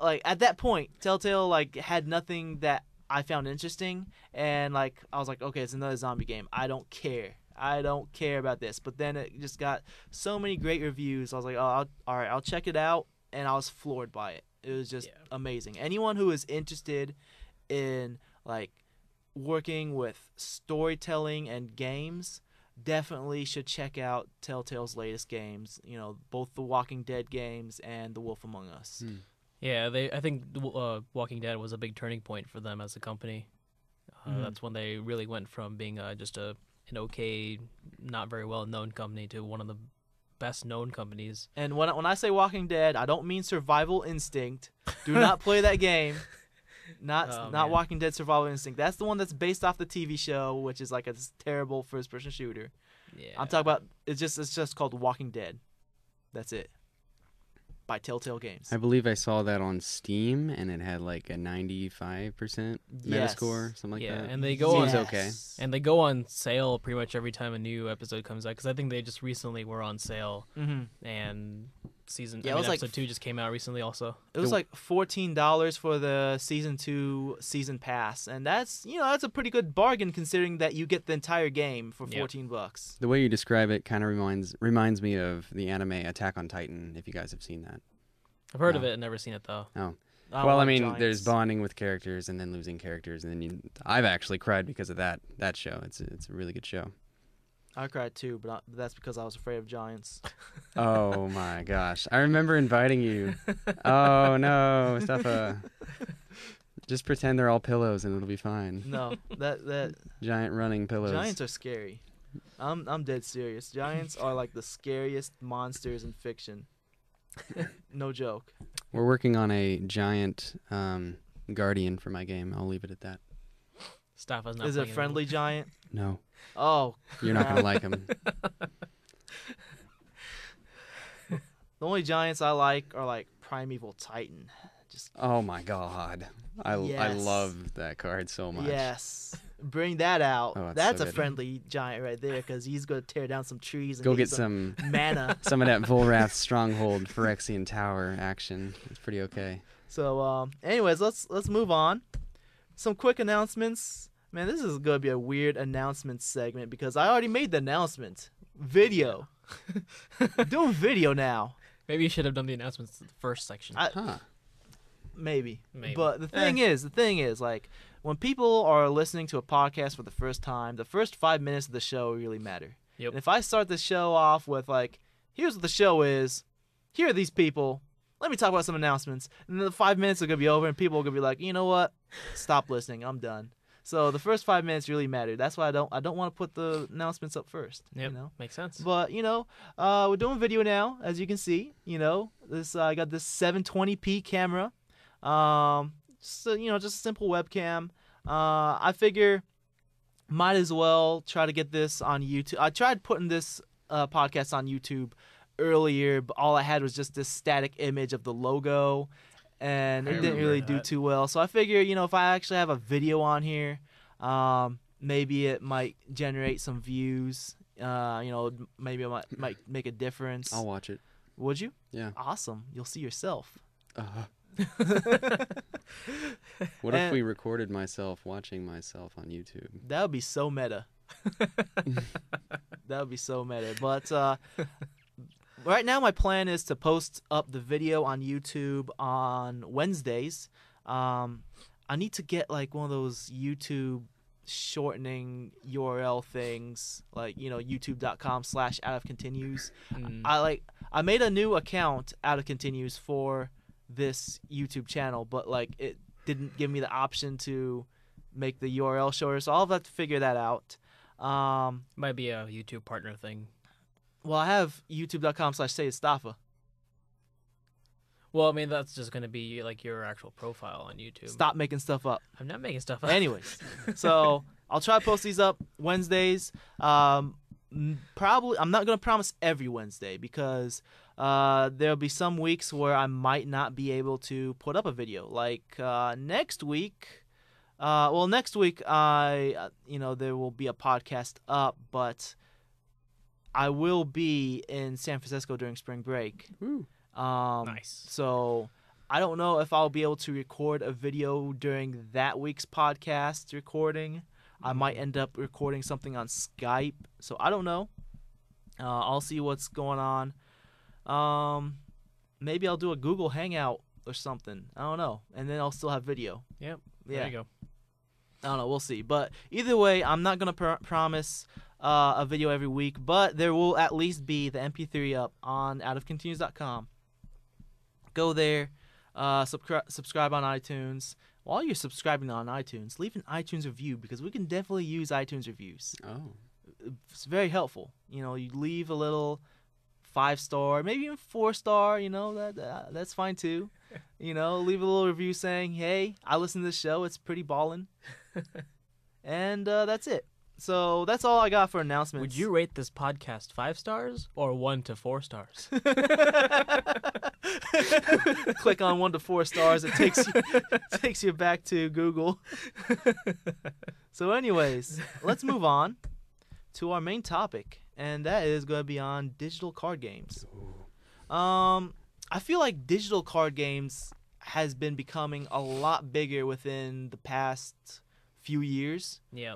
like at that point, Telltale like had nothing that I found interesting, and like I was like, okay, it's another zombie game. I don't care about this. But then it just got so many great reviews. I was like, oh, all right, I'll check it out, and I was floored by it. It was just amazing. Anyone who is interested in like working with storytelling and games definitely should check out Telltale's latest games. You know, both the Walking Dead games and The Wolf Among Us. Yeah, I think Walking Dead was a big turning point for them as a company. That's when they really went from being just an okay, not very well known company to one of the best known companies. And when I say Walking Dead, I don't mean Survival Instinct. Do not play that game. Not Walking Dead Survival Instinct. That's the one that's based off the TV show, which is like a terrible first person shooter. Yeah. I'm talking about it's just called Walking Dead. That's it. By Telltale Games. I believe I saw that on Steam, and it had like a 95% Metascore, something like that. And they go Seems okay. And they go on sale pretty much every time a new episode comes out, because I think they just recently were on sale, and episode 2 just came out recently also. It was like $14 for the season 2 season pass, and that's a pretty good bargain considering that you get the entire game for $14. The way you describe it kind of reminds me of the anime Attack on Titan, if you guys have seen that. I've heard of it and never seen it though. Oh. Well, I mean, there's bonding with characters and then losing characters, and then I've actually cried because of that show. It's a really good show. I cried too, but that's because I was afraid of giants. Oh my gosh. I remember inviting you. Oh no, Steffa. Just pretend they're all pillows and it'll be fine. No, that giant running pillows. Giants are scary. I'm dead serious. Giants are like the scariest monsters in fiction. No joke. We're working on a giant guardian for my game. I'll leave it at that. Staffa's not. Is it a friendly giant? No. Oh, you're not gonna like him. The only giants I like are like Primeval Titan. Oh my god, I love that card so much. Yes, bring that out. Oh, that's so a good. friendly giant right there because he's gonna tear down some trees and go get some mana. Some of that Volrath Stronghold Phyrexian Tower action. It's pretty okay. So, anyways, let's move on. Some quick announcements. Man, this is going to be a weird announcement segment because I already made the announcement. Video. Doing video now. Maybe you should have done the announcements in the first section. Maybe. But the thing is, like, when people are listening to a podcast for the first time, the first 5 minutes of the show really matter. Yep. And if I start the show off with, like, here's what the show is, here are these people, let me talk about some announcements, and then the 5 minutes are going to be over, and people are going to be like, you know what? Stop listening. I'm done. So the first 5 minutes really matter. That's why I don't want to put the announcements up first. Yep, you know? makes sense. But we're doing video now, as you can see. This I got this 720p camera. So just a simple webcam. I figure might as well try to get this on YouTube. I tried putting this podcast on YouTube earlier, but all I had was just this static image of the logo. And it didn't really do too well. So I figure, if I actually have a video on here, maybe it might generate some views. Maybe it might make a difference. I'll watch it. Would you? Yeah. Awesome. You'll see yourself. What if we recorded myself watching myself on YouTube? That would be so meta. That would be so meta. But right now, my plan is to post up the video on YouTube on Wednesdays. I need to get like one of those YouTube shortening URL things, like youtube.com/outofcontinues. I made a new account out of continues for this YouTube channel, but like it didn't give me the option to make the URL shorter, so I'll have to figure that out. Might be a YouTube partner thing. Well, I have youtube.com/saystafa. Well, I mean, that's just going to be like your actual profile on YouTube. Stop making stuff up. I'm not making stuff up. Anyways, so I'll try to post these up Wednesdays. Probably, I'm not gonna promise every Wednesday because there'll be some weeks where I might not be able to put up a video. Like next week. Next week there will be a podcast up, but I will be in San Francisco during spring break. Ooh. Nice. So I don't know if I'll be able to record a video during that week's podcast recording. I might end up recording something on Skype. So I don't know. I'll see what's going on. Maybe I'll do a Google Hangout or something. I don't know. And then I'll still have video. Yep. Yeah. There you go. I don't know. We'll see. But either way, I'm not going to promise a video every week. But there will at least be the MP3 up on outofcontinues.com. Go there. Subscribe on iTunes. While you're subscribing on iTunes, leave an iTunes review because we can definitely use iTunes reviews. Oh. It's very helpful. You leave a little 5-star, maybe even 4-star. That's fine too. Leave a little review saying, "Hey, I listen to this show. It's pretty ballin'." And that's it. So that's all I got for announcements. Would you rate this podcast 5 stars or 1 to 4 stars? Click on 1 to 4 stars. It takes you back to Google. So, anyways, let's move on to our main topic, and that is going to be on digital card games. I feel like digital card games has been becoming a lot bigger within the past few years. Yeah.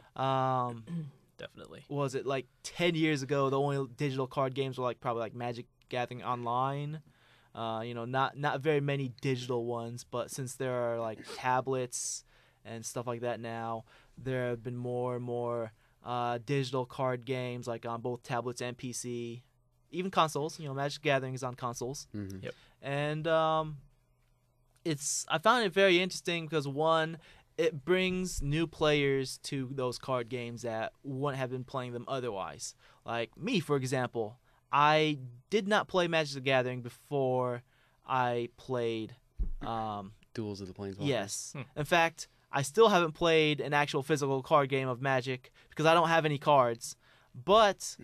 Definitely. Was it like 10 years ago? The only digital card games were probably like Magic Gathering Online. Not very many digital ones, but since there are like tablets and stuff like that now, there have been more and more digital card games like on both tablets and PC, even consoles. Magic Gathering is on consoles. Mm-hmm. Yep. And I found it very interesting because one, it brings new players to those card games that wouldn't have been playing them otherwise. Like me, for example, I did not play Magic the Gathering before I played Duels of the Planeswalkers. Yes. In fact, I still haven't played an actual physical card game of Magic because I don't have any cards. But,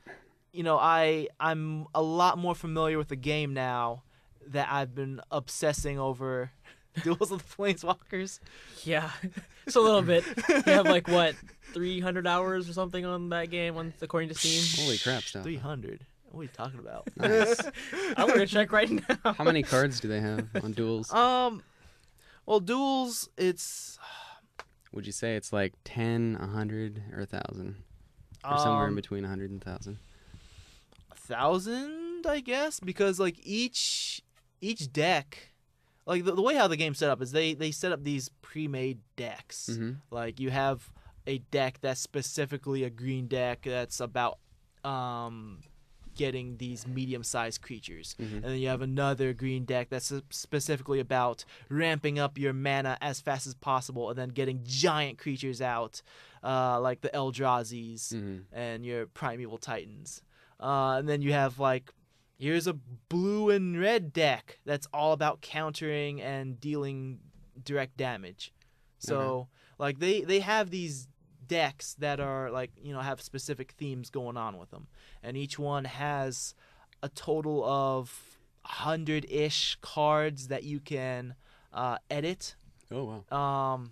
I'm a lot more familiar with the game now that I've been obsessing over Duels of the Planeswalkers. Yeah, it's a little bit. You have 300 hours or something on that game, according to Steam. Holy crap, stuff. 300. What are you talking about? Nice. I'm gonna check right now. How many cards do they have on Duels? Well, Duels, it's... Would you say it's like 10, 100, or 1,000? Or somewhere in between 100 and 1,000? 1,000, I guess, because each deck, the way how the game's set up is they set up these pre-made decks. Mm-hmm. Like you have a deck that's specifically a green deck that's about getting these medium-sized creatures. Mm-hmm. And then you have another green deck that's specifically about ramping up your mana as fast as possible and then getting giant creatures out, like the Eldrazi's and your Primeval Titans. And then you have, here's a blue and red deck that's all about countering and dealing direct damage. So, they have these decks that are have specific themes going on with them, and each one has a total of 100-ish cards that you can edit. Oh wow.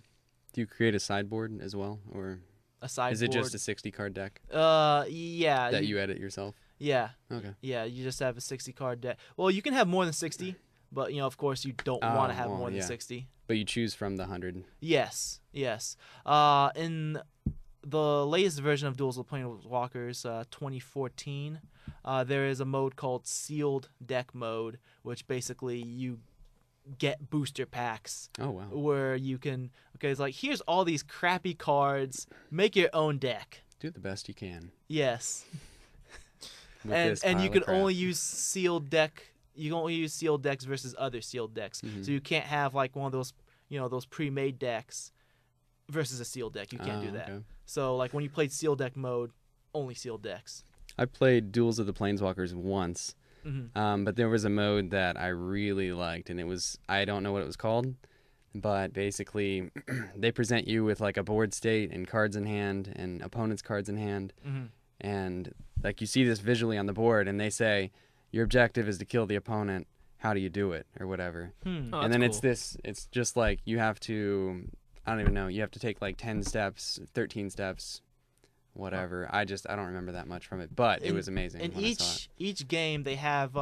Do you create a sideboard as well, or a sideboard? Is it just a 60-card deck? Yeah. That you edit yourself? Yeah. Okay. Yeah, you just have a 60-card deck. Well, you can have more than 60, but of course you don't want to have more than 60. But you choose from the 100. Yes. In the latest version of Duels of Planeswalkers, 2014, there is a mode called Sealed Deck Mode, which basically you get booster packs. Oh, wow. Where you can, it's here's all these crappy cards, make your own deck. Do the best you can. Yes. And you can only use sealed deck. You can only use sealed decks versus other sealed decks. Mm-hmm. So you can't have one of those, those pre-made decks versus a sealed deck. You can't do that. Okay. So when you played sealed deck mode, only sealed decks. I played Duels of the Planeswalkers once, but there was a mode that I really liked, and I don't know what it was called, but basically they present you with a board state and cards in hand and opponents' cards in hand. Mm-hmm. And Like you see this visually on the board, and they say your objective is to kill the opponent. How do you do it, or whatever? Oh, And that's then cool. it's just like you have to, I don't even know, you have to take like 10 steps, 13 steps, whatever. I don't remember that much from it, but it was amazing. In when I saw it. each game, they have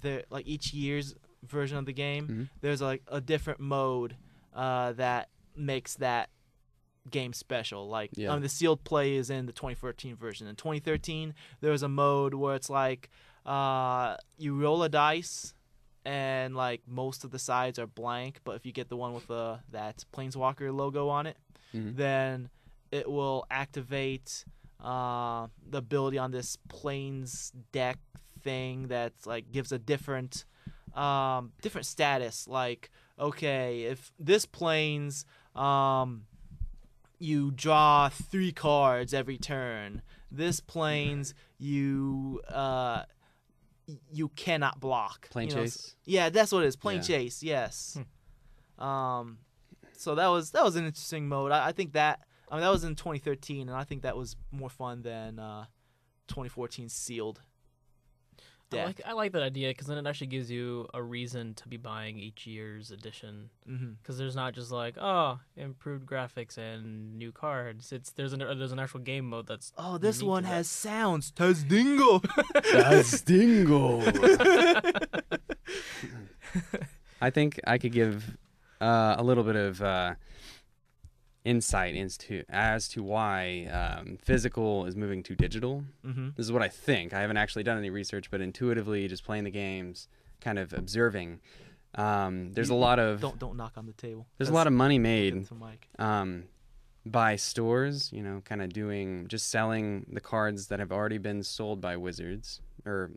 their like each year's version of the game. Mm-hmm. There's like a different mode that makes that game special. Like Yeah. the sealed play is in the 2014 version. In 2013, there was a mode where it's like you roll a dice and like most of the sides are blank, but if you get the one with that Planeswalker logo on it, Mhm. then it will activate the ability on this Planes deck thing that's like gives a different status. Like, okay, if this Planes you draw 3 cards every turn. This Planes you cannot block. Plane chase. Yeah, that's what it is. Plane Yeah. chase. Yes. So that was an interesting mode. I think that that was in 2013, and I think that was more fun than 2014 sealed deck. I like that idea because then it actually gives you a reason to be buying each year's edition. Because there's not just like improved graphics and new cards. There's an actual game mode that's This unique one to that. has sounds. Tazdingo. Stingo. I think I could give a little bit of insight as to why physical is moving to digital. This is what I think. I haven't actually done any research, but intuitively, just playing the games, kind of observing. There's a lot of don't knock on the table. there's a lot of money made Get some mic. by stores, kind of just selling the cards that have already been sold by Wizards. Or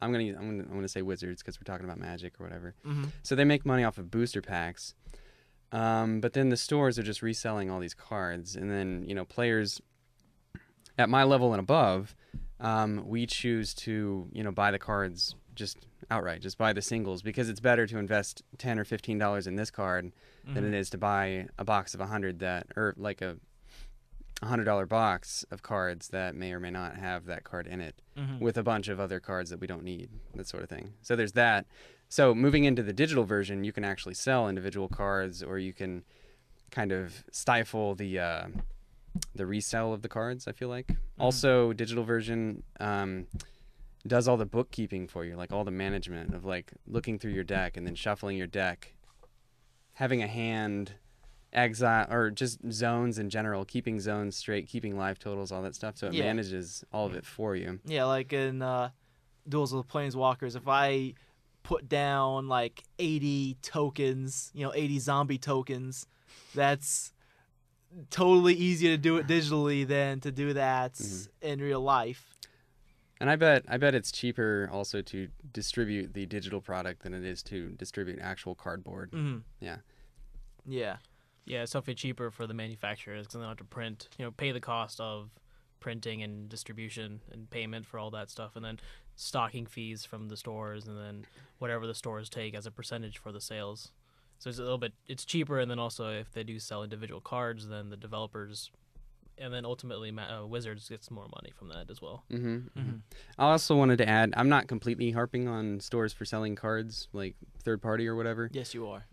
I'm gonna say Wizards because we're talking about Magic or whatever. So they make money off of booster packs, but then the stores are just reselling all these cards, and then players at my level and above, we choose to buy the cards just outright, just buy the singles because it's better to invest $10 or $15 in this card than it is to buy a box of 100 or like a $100 box of cards that may or may not have that card in it with a bunch of other cards that we don't need, that sort of thing. So there's that. So moving into the digital version, you can actually sell individual cards, or you can kind of stifle the resale of the cards, I feel like. Also, digital version does all the bookkeeping for you, like all the management of like looking through your deck and then shuffling your deck, having a hand, exile, or just zones in general, keeping zones straight, keeping life totals, all that stuff. So it manages all of it for you. Yeah, like in Duels of the Planeswalkers, if I put down like 80 tokens, 80 zombie tokens, that's totally easier to do it digitally than to do that in real life. And I bet it's cheaper also to distribute the digital product than it is to distribute actual cardboard. Yeah. Yeah. Yeah, it's definitely cheaper for the manufacturers because they don't have to print, pay the cost of printing and distribution and payment for all that stuff, and then stocking fees from the stores, and then whatever the stores take as a percentage for the sales. So it's cheaper, and then also if they do sell individual cards, then the developers, and then ultimately Wizards gets more money from that as well. I also wanted to add, I'm not completely harping on stores for selling cards, like third party or whatever. Yes, you are.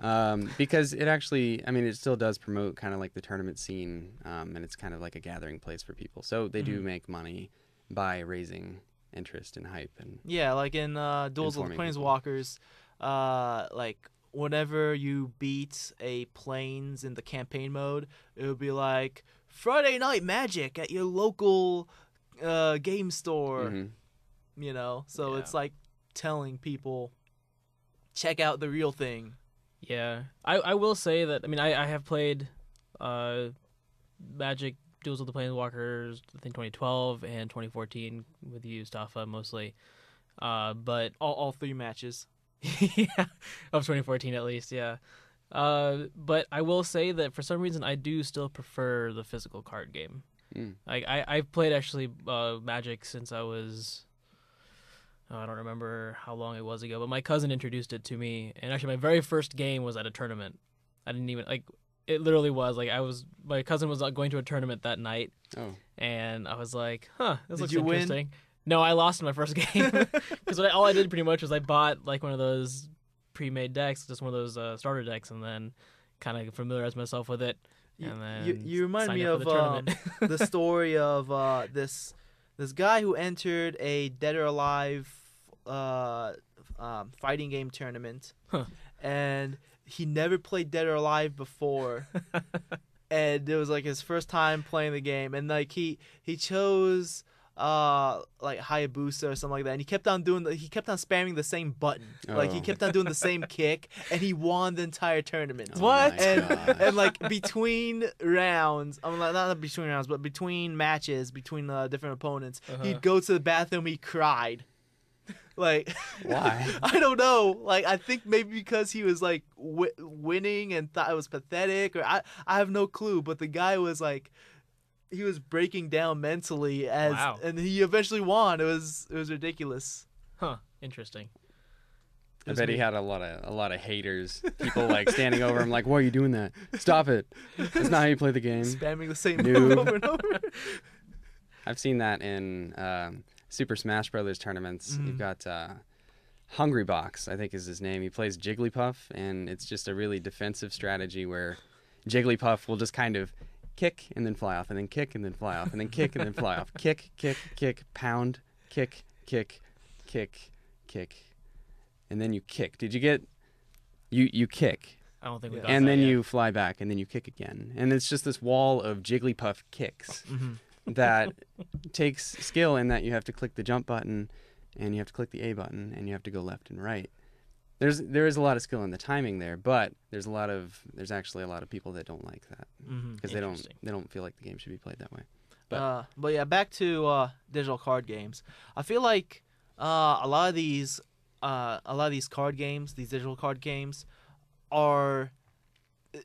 Because it actually, it still does promote kind of like the tournament scene, and it's kind of like a gathering place for people. So they do make money by raising interest and hype. And yeah, like in Duels of the Planeswalkers, like whenever you beat a Planes in the campaign mode, it would be like Friday Night Magic at your local game store, So it's like telling people, check out the real thing. Yeah, I will say that, I have played Magic Duels of the Planeswalkers, I think 2012 and 2014 with you, Staffa, mostly. But all 3 matches. yeah, of 2014 at least, yeah. But I will say that for some reason I do still prefer the physical card game. Like I've played actually Magic since I was, I don't remember how long it was ago, but my cousin introduced it to me, and actually my very first game was at a tournament. I didn't even it literally was like my cousin was going to a tournament that night. Oh. And I was like, this Did looks you interesting. win? No, I lost in my first game because all I did pretty much was I bought like one of those pre-made decks, just one of those starter decks, and then kind of familiarized myself with it. And then You remind signed me up of for the tournament. the story of this guy who entered a Dead or Alive fighting game tournament, and he never played Dead or Alive before, and it was like his first time playing the game, and like he chose like Hayabusa or something like that, and he kept on spamming the same button. Like he kept on doing the same kick, and he won the entire tournament. Oh my gosh. And like between rounds, I mean, not between rounds, but between matches, between different opponents, he'd go to the bathroom. He cried. Like, why? I don't know. Like, I think maybe because he was like winning and thought it was pathetic, or I have no clue. But the guy was like, he was breaking down mentally and he eventually won. It was ridiculous. Huh? Interesting. I bet he had a lot of haters. People like standing over him, like, "Why are you doing that? Stop it! That's not how you play the game." Spamming the same Noob. move over and over. I've seen that in Super Smash Brothers tournaments. You've got Hungry Box, I think is his name. He plays Jigglypuff, and it's just a really defensive strategy where Jigglypuff will just kind of kick and then fly off, and then kick and then fly off, and then kick and then fly off. Kick, kick, kick, pound, kick, kick, kick, kick, and then you kick. Did you get you kick? I don't think we got And that then yet. you fly back, and then you kick again, and it's just this wall of Jigglypuff kicks that takes skill in that you have to click the jump button, and you have to click the A button, and you have to go left and right. There is a lot of skill in the timing there, but there's actually a lot of people that don't like that because they don't feel like the game should be played that way. But yeah, back to digital card games. I feel like a lot of these card games, these digital card games,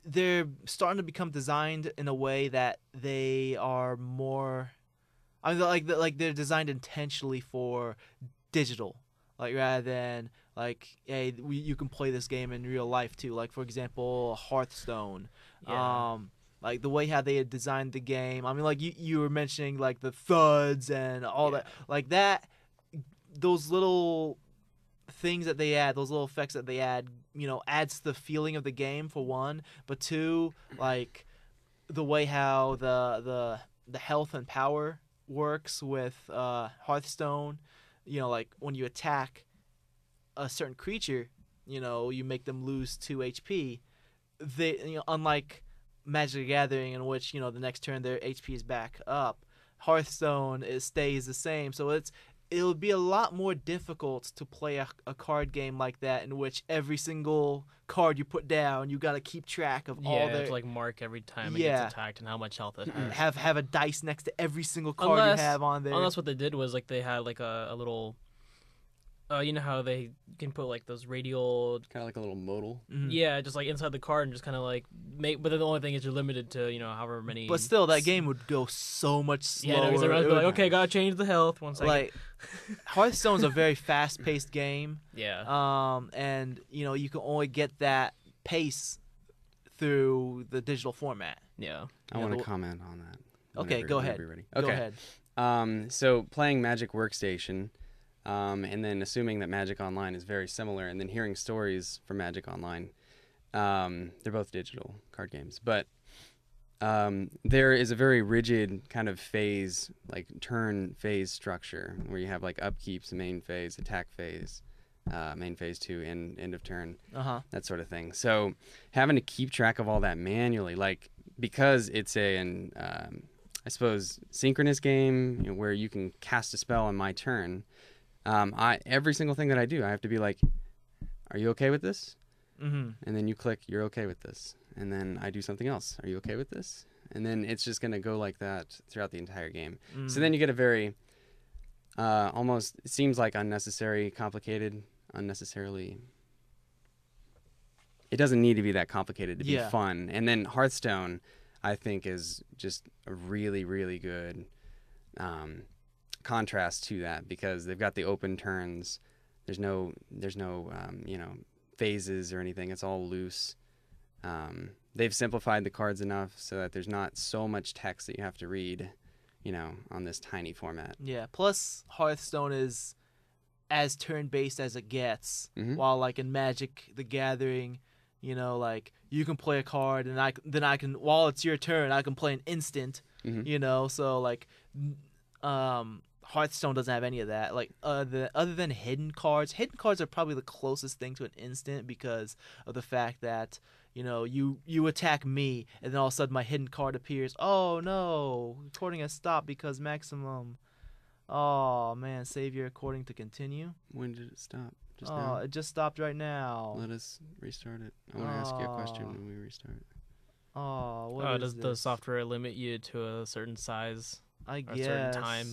they're starting to become designed in a way that they are more. I mean, like they're designed intentionally for digital, like rather than like, hey, you can play this game in real life too. Like for example, Hearthstone. Yeah. Like the way how they had designed the game. I mean, like you were mentioning like the thuds and all that, like that. Those little things that they add, those little effects that they add, adds to the feeling of the game for one. But two, like the way how the health and power works with Hearthstone. Like when you attack a certain creature, you make them lose 2 HP. They, unlike Magic the Gathering, in which the next turn their HP is back up, Hearthstone stays the same. So it'll be a lot more difficult to play a card game like that, in which every single card you put down, you got to keep track of all their. To like mark every time it gets attacked and how much health it has. Have a dice next to every single card you have on there. Unless what they did was like they had like a little. You know how they can put like those radial, kind of like a little modal. Yeah, just like inside the card and just kind of like make. But then the only thing is you're limited to however many. But still, that game would go so much slower. Yeah, because everyone's like, okay, gotta change the health. 1 second. Like Hearthstone's a very fast-paced game. Yeah. And you can only get that pace through the digital format. Yeah. I want to comment on that. Okay, go ahead. Okay. Go ahead. So playing Magic Workstation. And then assuming that Magic Online is very similar, and then hearing stories from Magic Online. They're both digital card games, but there is a very rigid kind of phase, like turn phase structure, where you have like upkeeps, main phase, attack phase, main phase 2, and end of turn, that sort of thing. So having to keep track of all that manually, like because it's I suppose synchronous game, where you can cast a spell on my turn. Every single thing that I do, I have to be like, are you okay with this? And then you click, you're okay with this. And then I do something else. Are you okay with this? And then it's just going to go like that throughout the entire game. So then you get a very, almost, it seems like unnecessarily. It doesn't need to be that complicated to be fun. And then Hearthstone, I think, is just a really, really good contrast to that, because they've got the open turns. There's no phases or anything. It's all loose. They've simplified the cards enough so that there's not so much text that you have to read. on this tiny format. Yeah. Plus, Hearthstone is as turn-based as it gets. Mhm. While like in Magic the Gathering, like you can play a card and then I can, while it's your turn, I can play an instant. Mhm. So like, Hearthstone doesn't have any of that. Like other than hidden cards are probably the closest thing to an instant because of the fact that you attack me and then all of a sudden my hidden card appears. Oh no, recording has stopped because maximum. Oh man, save your recording to continue. When did it stop? Just Oh, now? it just stopped right now. Let us restart it. I want to ask you a question when we restart. Oh, what is does the this? software limit you to a certain size I or a guess. certain time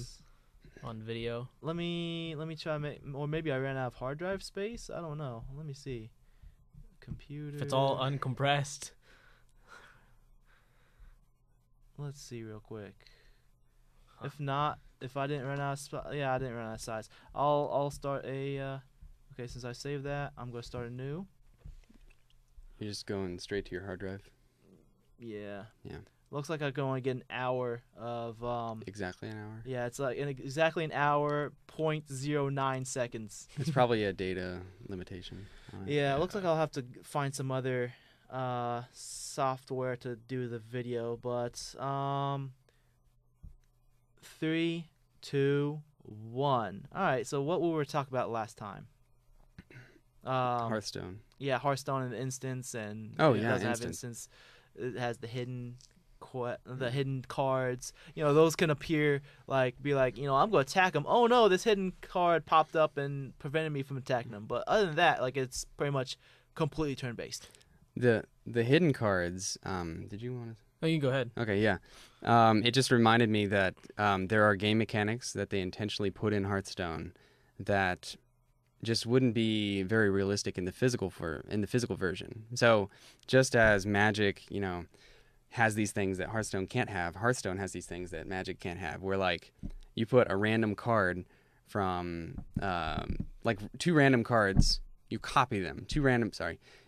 on video? Let me try or maybe I ran out of hard drive space. I don't know. Let me see. Computer. If it's all uncompressed. Let's see real quick. If not, if I didn't run out of I didn't run out of size. I'll start a. Okay, since I saved that, I'm gonna start a new. You're just going straight to your hard drive. Yeah. Yeah. Looks like I can only get an hour of. Exactly an hour. Yeah, it's like exactly an hour, 0.09 seconds. It's probably a data limitation. on it. Yeah, it looks like I'll have to find some other software to do the video, but 3, 2, 1. All right, so what we were talking about last time? Hearthstone. Yeah, Hearthstone and Instance, and Oh, it yeah, doesn't have Instance. It has the hidden cards. Those can appear be like, I'm going to attack them. Oh no, this hidden card popped up and prevented me from attacking them. But other than that, it's pretty much completely turn-based. The hidden cards. Did you want to? Oh, you can go ahead. Okay, yeah. It just reminded me that there are game mechanics that they intentionally put in Hearthstone that just wouldn't be very realistic in the physical version. So just as Magic, has these things that Hearthstone can't have, Hearthstone has these things that Magic can't have. Where you put a random card from two random cards, you copy them.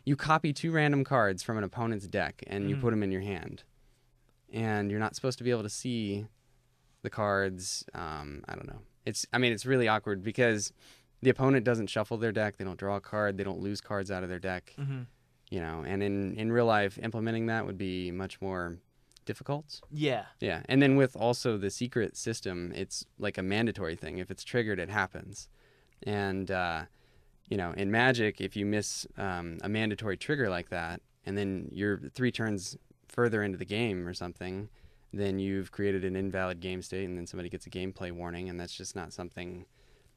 You copy two random cards from an opponent's deck and you put them in your hand. And you're not supposed to be able to see the cards. I don't know. It's really awkward because the opponent doesn't shuffle their deck. They don't draw a card. They don't lose cards out of their deck. Mm-hmm. And in real life, implementing that would be much more difficult. Yeah. Yeah. And then with also the secret system, it's like a mandatory thing. If it's triggered, it happens. And, in Magic, if you miss a mandatory trigger like that, and then you're 3 turns further into the game or something, then you've created an invalid game state, and then somebody gets a gameplay warning, and that's just not something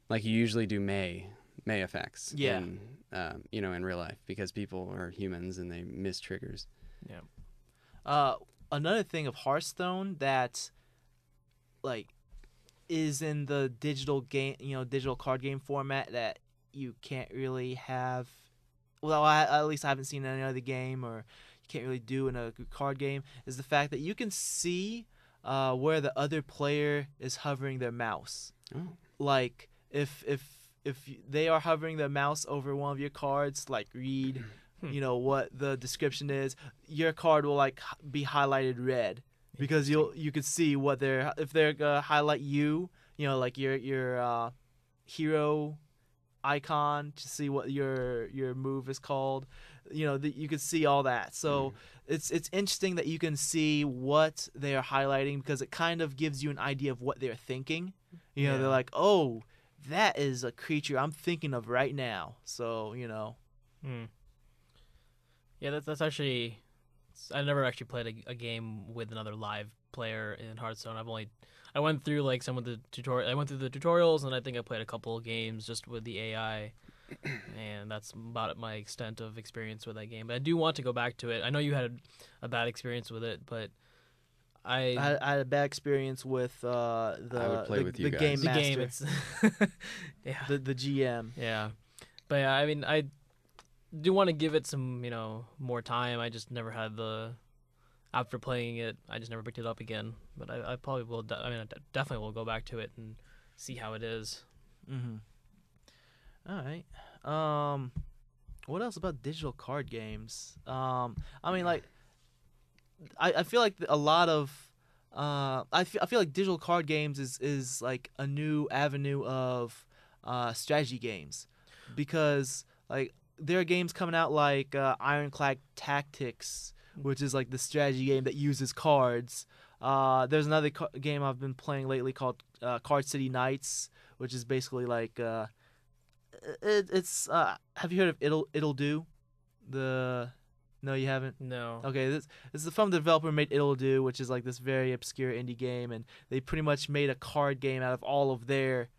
like you usually do May effects. Yeah. In real life, because people are humans and they miss triggers. Yeah. Another thing of Hearthstone that is in the digital game, digital card game format that you can't really have. Well, at least I haven't seen any other game, or you can't really do in a card game, is the fact that you can see where the other player is hovering their mouse. Oh. If they are hovering their mouse over one of your cards, read, what the description is, your card will be highlighted red because you could see what if they're gonna highlight you, your hero icon to see what your move is called. You could see all that. So it's interesting that you can see what they are highlighting because it kind of gives you an idea of what they're thinking. They're like, oh, that is a creature I'm thinking of right now. So, Yeah, that's actually. I never actually played a game with another live player in Hearthstone. I went through some of the tutorial. I went through the tutorials, and I think I played a couple of games just with the AI, and that's about my extent of experience with that game. But I do want to go back to it. I know you had a bad experience with it, but I had a bad experience with I would play with you guys. game the master, game. It's yeah, the GM. yeah. But yeah, I do want to give it some more time. I just never had after playing it, I just never picked it up again. But I probably will. I definitely will go back to it and see how it is. Mm-hmm. All right. What else about digital card games? I feel like a lot of I feel like digital card games is like a new avenue of strategy games, because like there are games coming out like Ironclad Tactics, which is like the strategy game that uses cards. There's another game I've been playing lately called Card City Knights, which is basically like it's have you heard of It'll Do? No, you haven't. No. Okay, this is from the developer who made It'll Do, which is like this very obscure indie game, and they pretty much made a card game out of all of their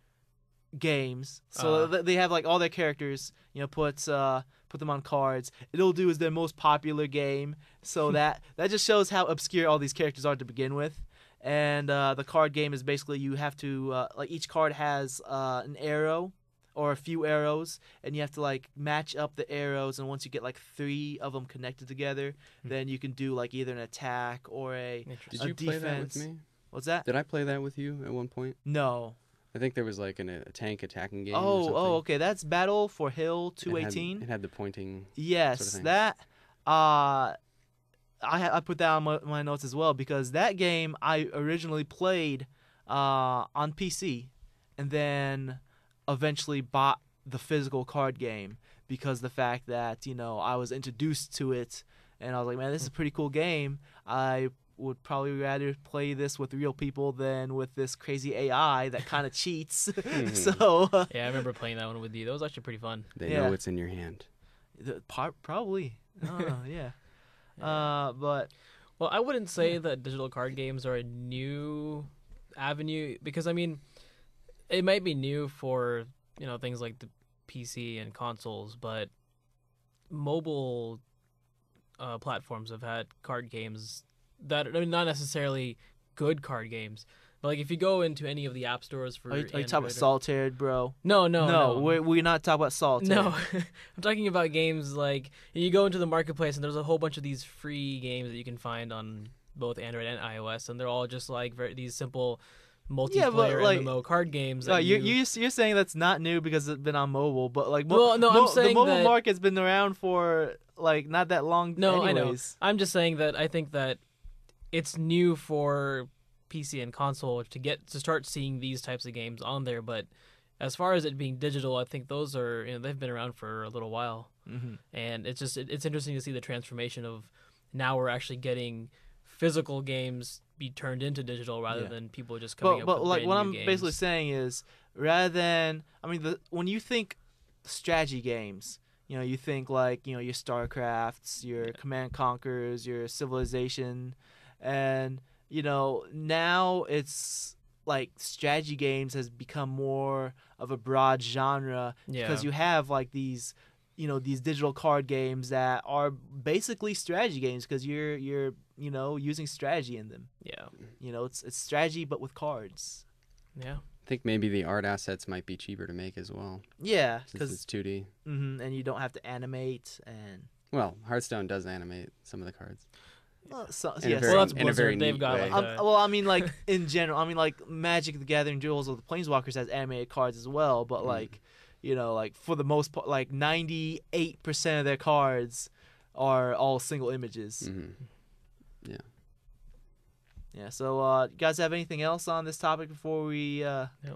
games. So they have like all their characters, put them on cards. It'll Do is their most popular game, so that just shows how obscure all these characters are to begin with. And the card game is basically you have to like each card has an arrow or a few arrows, and you have to like match up the arrows, and once you get like 3 of them connected together, then you can do like either an attack or a Did you defense. play that with me? What's that? Did I play that with you at one point? No. I think there was like a tank attacking game. Oh, or something. Okay. That's Battle for Hill 218. It had the pointing. Yes, sort of thing. that. I put that on my notes as well, because that game I originally played on PC, and then eventually bought the physical card game because the fact that I was introduced to it, and I was like, man, this is a pretty cool game. I would probably rather play this with real people than with this crazy AI that kind of cheats. So Yeah, I remember playing that one with you. That was actually pretty fun. They know it's in your hand. Probably. Yeah. But Well, I wouldn't say that digital card games are a new avenue, because I mean, it might be new for things like the PC and consoles, but mobile platforms have had card games that are not necessarily good card games. But like if you go into any of the app stores for are you talking about Android Solitaire, bro? No. We're not talking about Solitaire. No, I'm talking about games like you go into the marketplace and there's a whole bunch of these free games that you can find on both Android and iOS, and they're all just like these simple multiplayer MMO card games. You're saying that's not new because it's been on mobile, but like I'm saying the mobile that market's been around for like not that long. No, anyways. I know. I'm just saying that I think that it's new for PC and console to start seeing these types of games on there, but as far as it being digital, I think those are they've been around for a little while, and it's interesting to see the transformation of now we're actually getting physical games be turned into digital rather than people just coming up with like brand what new I'm games. basically saying is, rather than when you think strategy games, you think like your StarCrafts, your Command Conquers, your Civilization, and now it's like strategy games has become more of a broad genre, because you have like these these digital card games that are basically strategy games because you're using strategy in them. It's strategy but with cards. Yeah. I think maybe the art assets might be cheaper to make as well. Yeah, because it's 2D. And you don't have to animate and. Well, Hearthstone does animate some of the cards. That's Blizzard. They've got like in general, like Magic: The Gathering Duels of the Planeswalkers has animated cards as well, but like like for the most part, like 98% of their cards are all single images. Yeah. So, you guys have anything else on this topic before we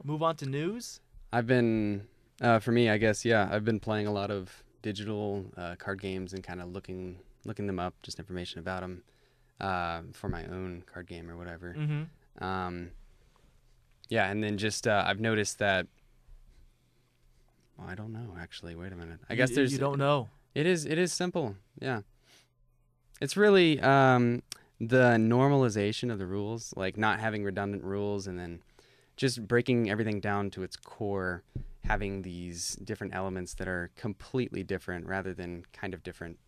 move on to news? I've been, for me, I guess, I've been playing a lot of digital card games and kind of looking them up, just information about them for my own card game or whatever. And then just I've noticed that. Well, I don't know actually. Wait a minute. I guess there's. You don't know. It is simple. Yeah. It's really the normalization of the rules, like not having redundant rules, and then just breaking everything down to its core, having these different elements that are completely different rather than kind of different,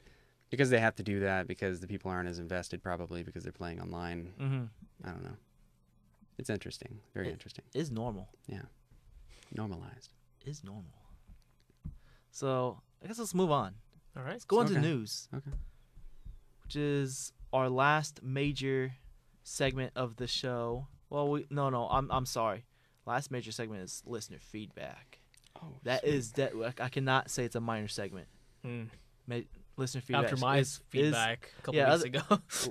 because they have to do that because the people aren't as invested probably because they're playing online. I don't know. It's interesting. Very interesting. It is normal. Yeah. Normalized. It is normal. So I guess let's move on. All right. Let's go into news. Okay. Which is our last major segment of the show. Well, I'm sorry. Last major segment is listener feedback. Oh, I cannot say it's a minor segment. Listener listener feedback. After my feedback a couple weeks ago.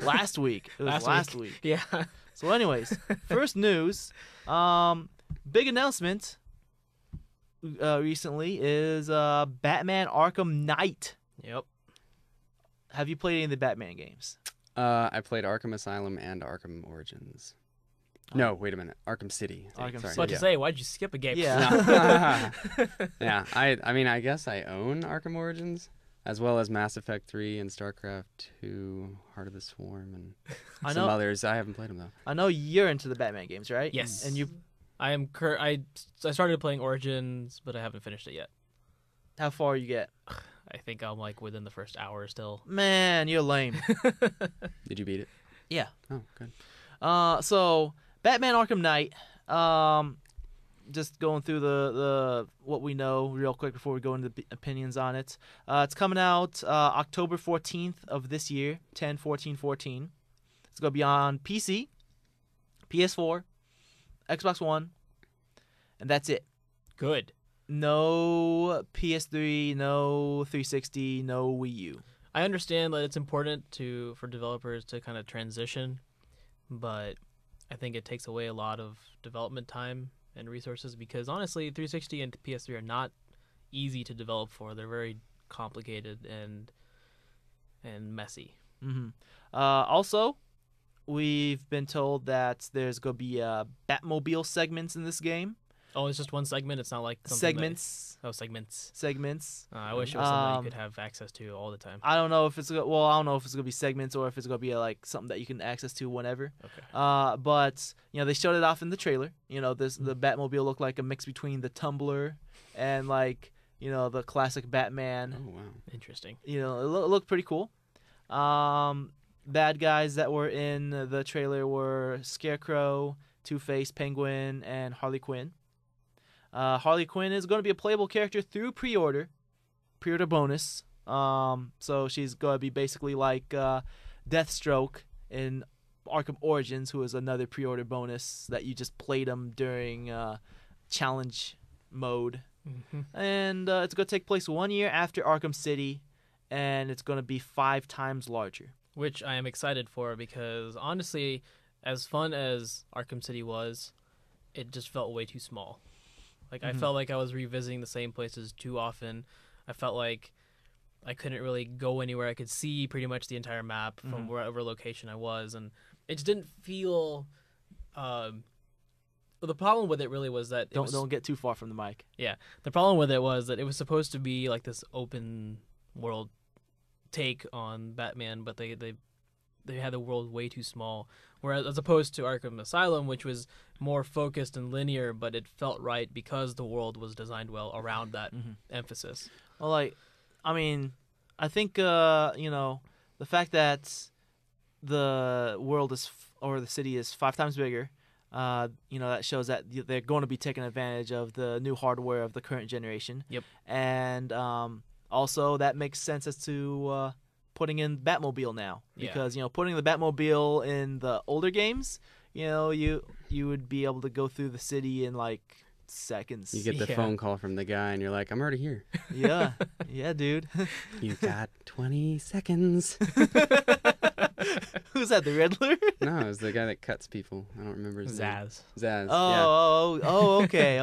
Last week. It was last week. Yeah. So anyways, first news. Big announcement recently is Batman Arkham Knight. Yep. Have you played any of the Batman games? I played Arkham Asylum and Arkham Origins. No, wait a minute. Arkham City. Arkham Sorry. City. I was about to say, why'd you skip a game? Yeah. Yeah, I mean, I guess I own Arkham Origins, as well as Mass Effect 3 and StarCraft 2, Heart of the Swarm, and some others. I haven't played them, though. I know you're into the Batman games, right? Yes. And you, I am. I started playing Origins, but I haven't finished it yet. how far you get? I think I'm like within the first hour still. Man, you're lame. Did you beat it? Yeah. Oh, good. So Batman Arkham Knight. Just going through the what we know real quick before we go into the opinions on it. It's coming out October 14th of this year, 10/14/14. It's gonna be on PC, PS4, Xbox One, and that's it. Good. No PS3, no 360, no Wii U. I understand that it's important for developers to kind of transition, but I think it takes away a lot of development time and resources because honestly, 360 and PS3 are not easy to develop for. They're very complicated and messy. Mm-hmm. Also, we've been told that there's going to be Batmobile segments in this game. Oh, it's just one segment? It's not like something Segments. Segments. I wish it was something you could have access to all the time. I don't know if it's going to be segments or if it's going to be like something that you can access to whenever. Okay. But they showed it off in the trailer. The Batmobile looked like a mix between the Tumbler and the classic Batman. Oh, wow. Interesting. It looked pretty cool. Bad guys that were in the trailer were Scarecrow, Two-Face, Penguin, and Harley Quinn. Harley Quinn is going to be a playable character through pre-order bonus. So she's going to be basically like Deathstroke in Arkham Origins, who is another pre-order bonus that you just played him during challenge mode. Mm-hmm. And it's going to take place 1 year after Arkham City, and it's going to be 5 times larger. Which I am excited for because honestly, as fun as Arkham City was, it just felt way too small. Like, I felt like I was revisiting the same places too often. I felt like I couldn't really go anywhere. I could see pretty much the entire map from wherever location I was, and it just didn't feel. The problem with it really was that don't get too far from the mic. Yeah, the problem with it was that it was supposed to be like this open world take on Batman, but they had the world way too small. Whereas as opposed to Arkham Asylum, which was more focused and linear, but it felt right because the world was designed well around that emphasis. Well, I think the fact that the world or the city is 5 times bigger, that shows that they're going to be taking advantage of the new hardware of the current generation. Yep. And also that makes sense as to putting in Batmobile now, because putting the Batmobile in the older games, you would be able to go through the city in like seconds. You get the phone call from the guy and you're like, I'm already here. Yeah, dude. You got 20 seconds. Who's that, the Riddler? No, it was the guy that cuts people. I don't remember his name. Zaz. Oh, okay.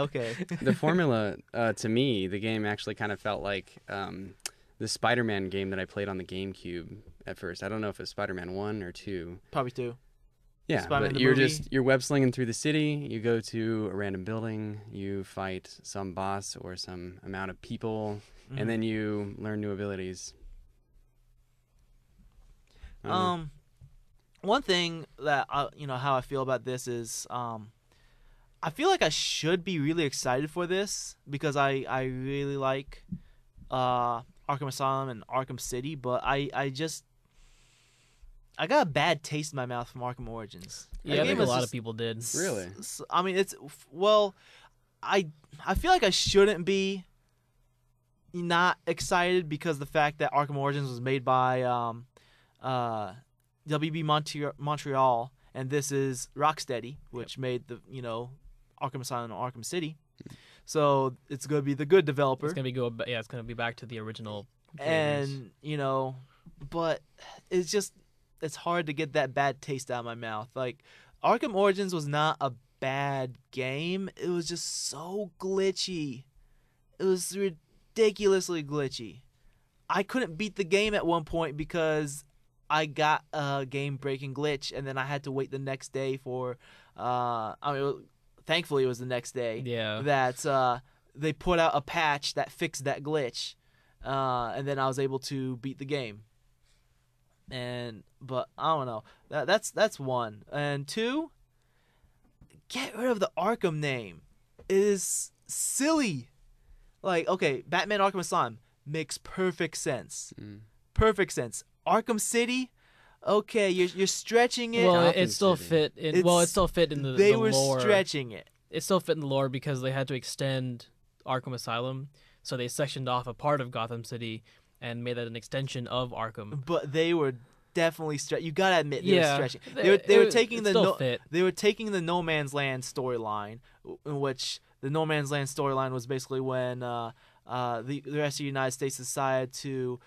The formula, to me, the game actually kind of felt like the Spider-Man game that I played on the GameCube at first. I don't know if it's Spider-Man 1 or 2. Probably 2. Yeah, Spider-Man but you're web slinging through the city. You go to a random building. You fight some boss or some amount of people, and then you learn new abilities. One thing that how I feel about this is I feel like I should be really excited for this because I really like Arkham Asylum and Arkham City, but I got a bad taste in my mouth from Arkham Origins. Yeah, I think a lot of people did. Really? I mean, I feel like I shouldn't be not excited because the fact that Arkham Origins was made by WB Montreal, and this is Rocksteady, which made the Arkham Asylum and Arkham City. So it's gonna be the good developer. It's gonna be back to the original creators. And but it's hard to get that bad taste out of my mouth. Like, Arkham Origins was not a bad game. It was just so glitchy. It was ridiculously glitchy. I couldn't beat the game at one point because I got a game-breaking glitch, and then I had to wait the next day for. Thankfully, it was the next day. Yeah. That they put out a patch that fixed that glitch, and then I was able to beat the game. But I don't know. That's one. And two, get rid of the Arkham name. It is silly. Like, okay, Batman Arkham Asylum makes perfect sense. Perfect sense. Arkham City, okay, you're stretching it. Well, Gotham it still City. fit. It still fit in the They the were lore. stretching it. It still fit in the lore because they had to extend Arkham Asylum, so they sectioned off a part of Gotham City and made that an extension of Arkham. But they were definitely stretching. You gotta admit, they were stretching. it They were taking fit. They were taking the No Man's Land storyline, in which the No Man's Land storyline was basically when the rest of the United States decided to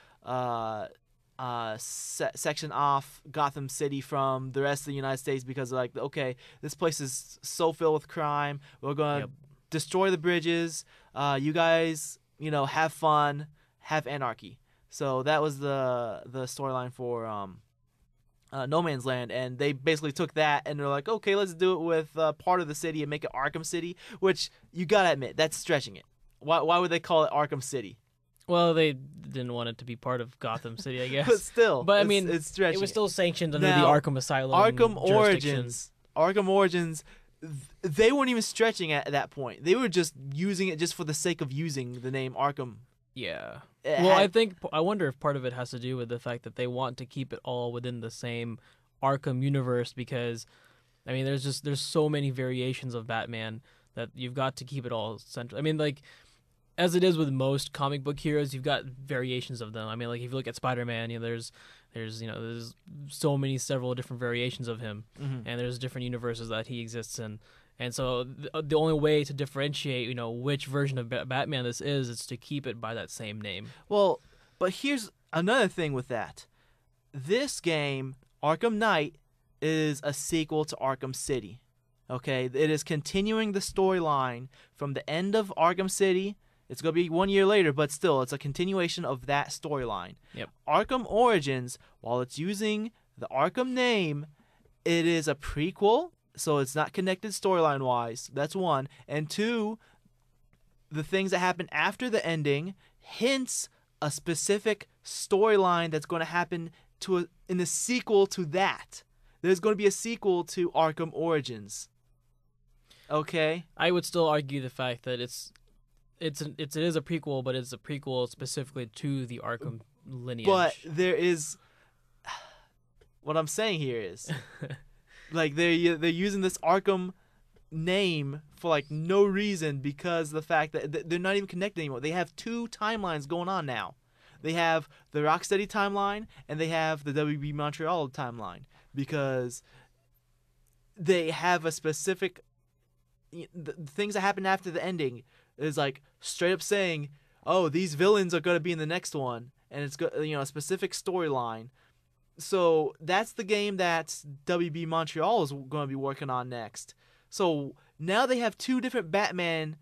section off Gotham City from the rest of the United States because, like, okay, this place is so filled with crime. We're gonna destroy the bridges. You guys, have fun, have anarchy. So that was the storyline for No Man's Land, and they basically took that and they're like, okay, let's do it with part of the city and make it Arkham City, which you gotta admit, that's stretching it. Why would they call it Arkham City? Well, they didn't want it to be part of Gotham City, I guess. But still, I mean, it's stretching. it was still sanctioned under Now, the Arkham Asylum. Arkham jurisdiction. Origins, they weren't even stretching at that point. They were just using it just for the sake of using the name Arkham. Yeah. It Well, had- I wonder if part of it has to do with the fact that they want to keep it all within the same Arkham universe because, I mean, there's so many variations of Batman that you've got to keep it all central. I mean, like, as it is with most comic book heroes, you've got variations of them. I mean, like, if you look at Spider-Man, there's so many several different variations of him, and there's different universes that he exists in. And so the only way to differentiate, which version of Batman this is to keep it by that same name. Well, but here's another thing with that. This game, Arkham Knight, is a sequel to Arkham City. Okay, it is continuing the storyline from the end of Arkham City. It's going to be 1 year later, but still, it's a continuation of that storyline. Yep. Arkham Origins, while it's using the Arkham name, it is a prequel, so it's not connected storyline-wise. That's one. And two, the things that happen after the ending hints a specific storyline that's going to happen in the sequel to that. There's going to be a sequel to Arkham Origins. Okay? I would still argue the fact that it is a prequel, but it's a prequel specifically to the Arkham lineage. But there is... What I'm saying here is... like, they're using this Arkham name for, like, no reason because of the fact that they're not even connected anymore. They have two timelines going on now. They have the Rocksteady timeline and they have the WB Montreal timeline because they have a specific... The things that happen after the ending is, like, straight up saying, oh, these villains are going to be in the next one, and it's a specific storyline. So that's the game that WB Montreal is going to be working on next. So now they have two different Batman,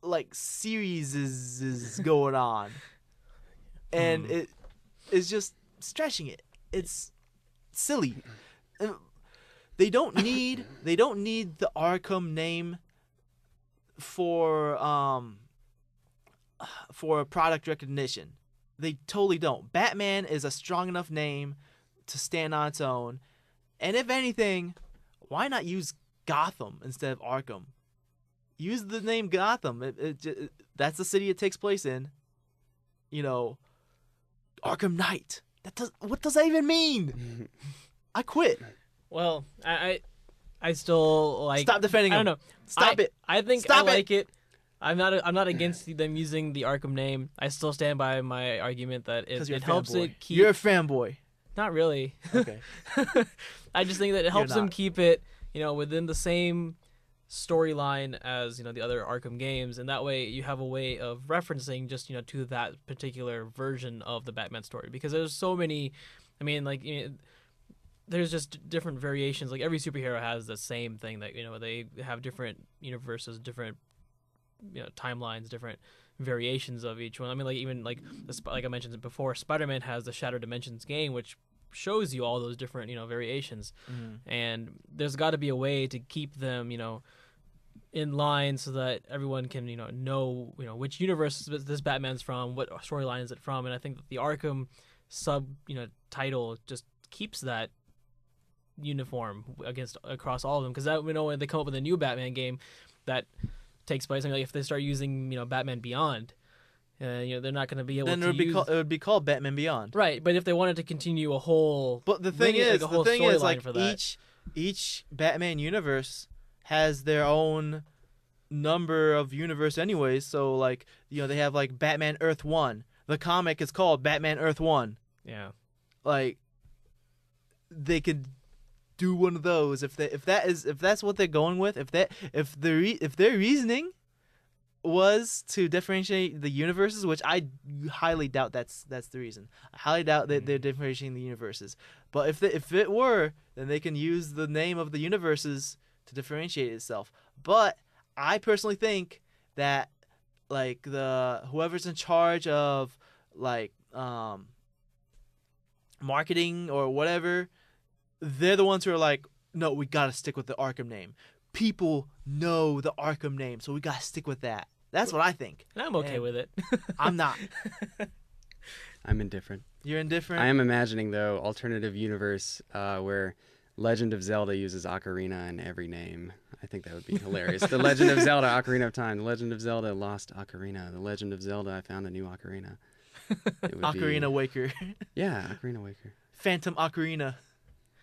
like, series is going on, and it's just stretching it. It's silly. They don't need the Arkham name for product recognition. They totally don't. Batman is a strong enough name to stand on its own. And if anything, why not use Gotham instead of Arkham? Use the name Gotham. That's the city it takes place in. Arkham Knight. What does that even mean? I quit. Well, I still like. Stop defending him. I don't know. Stop it. I think Stop I like it. I'm not against them using the Arkham name. I still stand by my argument that it helps it keep. You're a fanboy. Not really. Okay. I just think that it helps them not. keep it, within the same storyline as the other Arkham games, and that way you have a way of referencing just to that particular version of the Batman story, because there's so many. I mean, like there's just different variations. Like every superhero has the same thing that they have different universes, different timelines, different variations of each one. I mean, like even like I mentioned before, Spider-Man has the Shattered Dimensions game, which shows you all those different variations, and there's got to be a way to keep them in line so that everyone can know which universe this Batman's from, what storyline is it from. And I think that the Arkham sub title just keeps that uniform across all of them, because that when they come up with a new Batman game that takes place, like if they start using Batman Beyond, they're not going to be able then to it would be called Batman Beyond. Right, but if they wanted to continue a whole, but the thing is for that, each Batman universe has their own number of universe anyways. So like they have like Batman Earth 1. The comic is called Batman Earth 1. Yeah, like they could do one of those if that's what they're going with. If their reasoning was to differentiate the universes, which I highly doubt that's the reason. I highly doubt that they're differentiating the universes. But if it were, then they can use the name of the universes to differentiate itself. But I personally think that like whoever's in charge of like marketing or whatever, they're the ones who are like, no, we gotta stick with the Arkham name. People know the Arkham name, so we gotta stick with that. That's what I think. And I'm okay with it. I'm not. I'm indifferent. You're indifferent? I am imagining, though, alternative universe where Legend of Zelda uses Ocarina in every name. I think that would be hilarious. The Legend of Zelda, Ocarina of Time. The Legend of Zelda, Lost Ocarina. The Legend of Zelda, I found a new Ocarina. Ocarina Waker. Yeah, Ocarina Waker. Phantom Ocarina.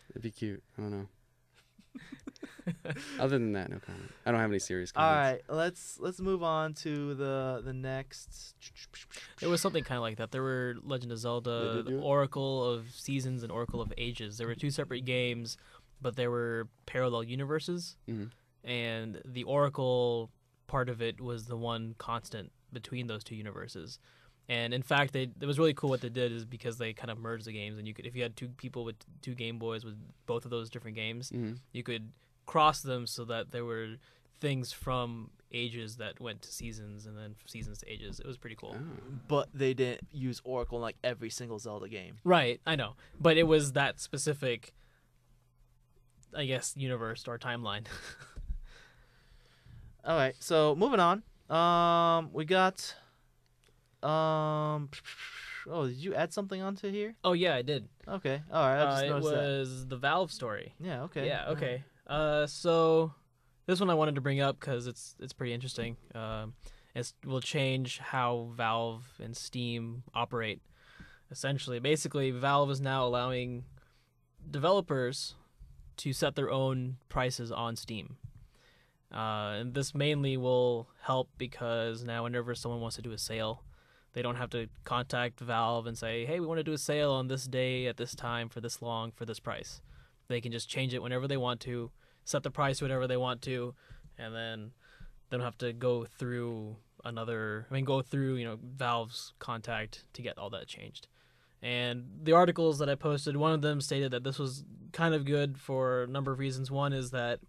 It'd be cute. I don't know. Other than that, no comment. I don't have any serious All comments. right, let's move on to the next. It was something kind of like that. There were Legend of Zelda, Oracle of Seasons, and Oracle of Ages. There were two separate games, but there were parallel universes, and the Oracle part of it was the one constant between those two universes. And in fact, it was really cool what they did, is because they kind of merged the games, and you could, if you had two people with two Game Boys with both of those different games, you could cross them so that there were things from Ages that went to Seasons, and then Seasons to Ages. It was pretty cool. But they didn't use Oracle in like every single Zelda game. Right, I know. But it was that specific, I guess, universe or timeline. All right, so moving on. We got did you add something onto here? Oh yeah, I did. Okay. All right, I just It noticed that. was the Valve story. Yeah, okay. Yeah, okay. So this one I wanted to bring up because it's pretty interesting. It will change how Valve and Steam operate. Essentially, basically, Valve is now allowing developers to set their own prices on Steam. And this mainly will help because now whenever someone wants to do a sale, they don't have to contact Valve and say, hey, we want to do a sale on this day at this time for this long for this price. They can just change it whenever they want to, set the price whenever they want to, and then they don't have to go through Valve's contact to get all that changed. And the articles that I posted, one of them stated that this was kind of good for a number of reasons. One is that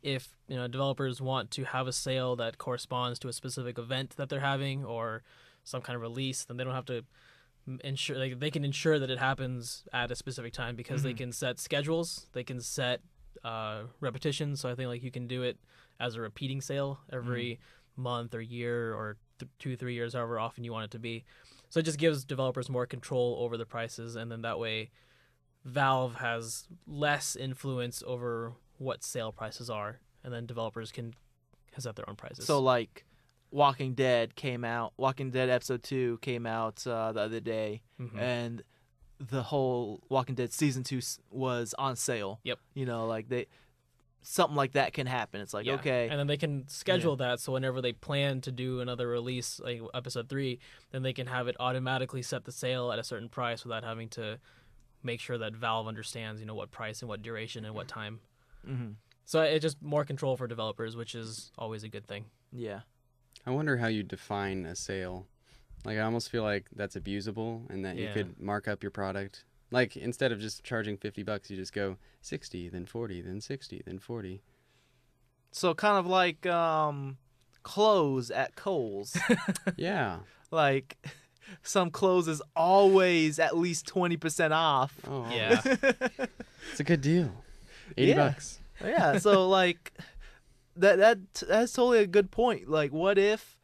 if developers want to have a sale that corresponds to a specific event that they're having or some kind of release, then they don't have to ensure, like, they can ensure that it happens at a specific time because they can set schedules, they can set repetitions. So I think like you can do it as a repeating sale every month or year or 2-3 years, however often you want it to be. So it just gives developers more control over the prices, and then that way Valve has less influence over what sale prices are, and then developers can set their own prices. So like Walking Dead episode 2 came out the other day, and the whole Walking Dead season 2 was on sale. Yep. Something like that can happen. It's like, okay. And then they can schedule that, so whenever they plan to do another release, like episode 3, then they can have it automatically set the sale at a certain price without having to make sure that Valve understands, what price and what duration and what time. So it's just more control for developers, which is always a good thing. Yeah. I wonder how you define a sale. Like, I almost feel like that's abusable, and that you Yeah. could mark up your product. Like, instead of just charging $50, you just go 60, then 40, then 60, then 40. So kind of like clothes at Kohl's. Yeah. Like some clothes is always at least 20% off. Oh, Yeah. it's a good deal. $80. Yeah, so like that's totally a good point. Like, what if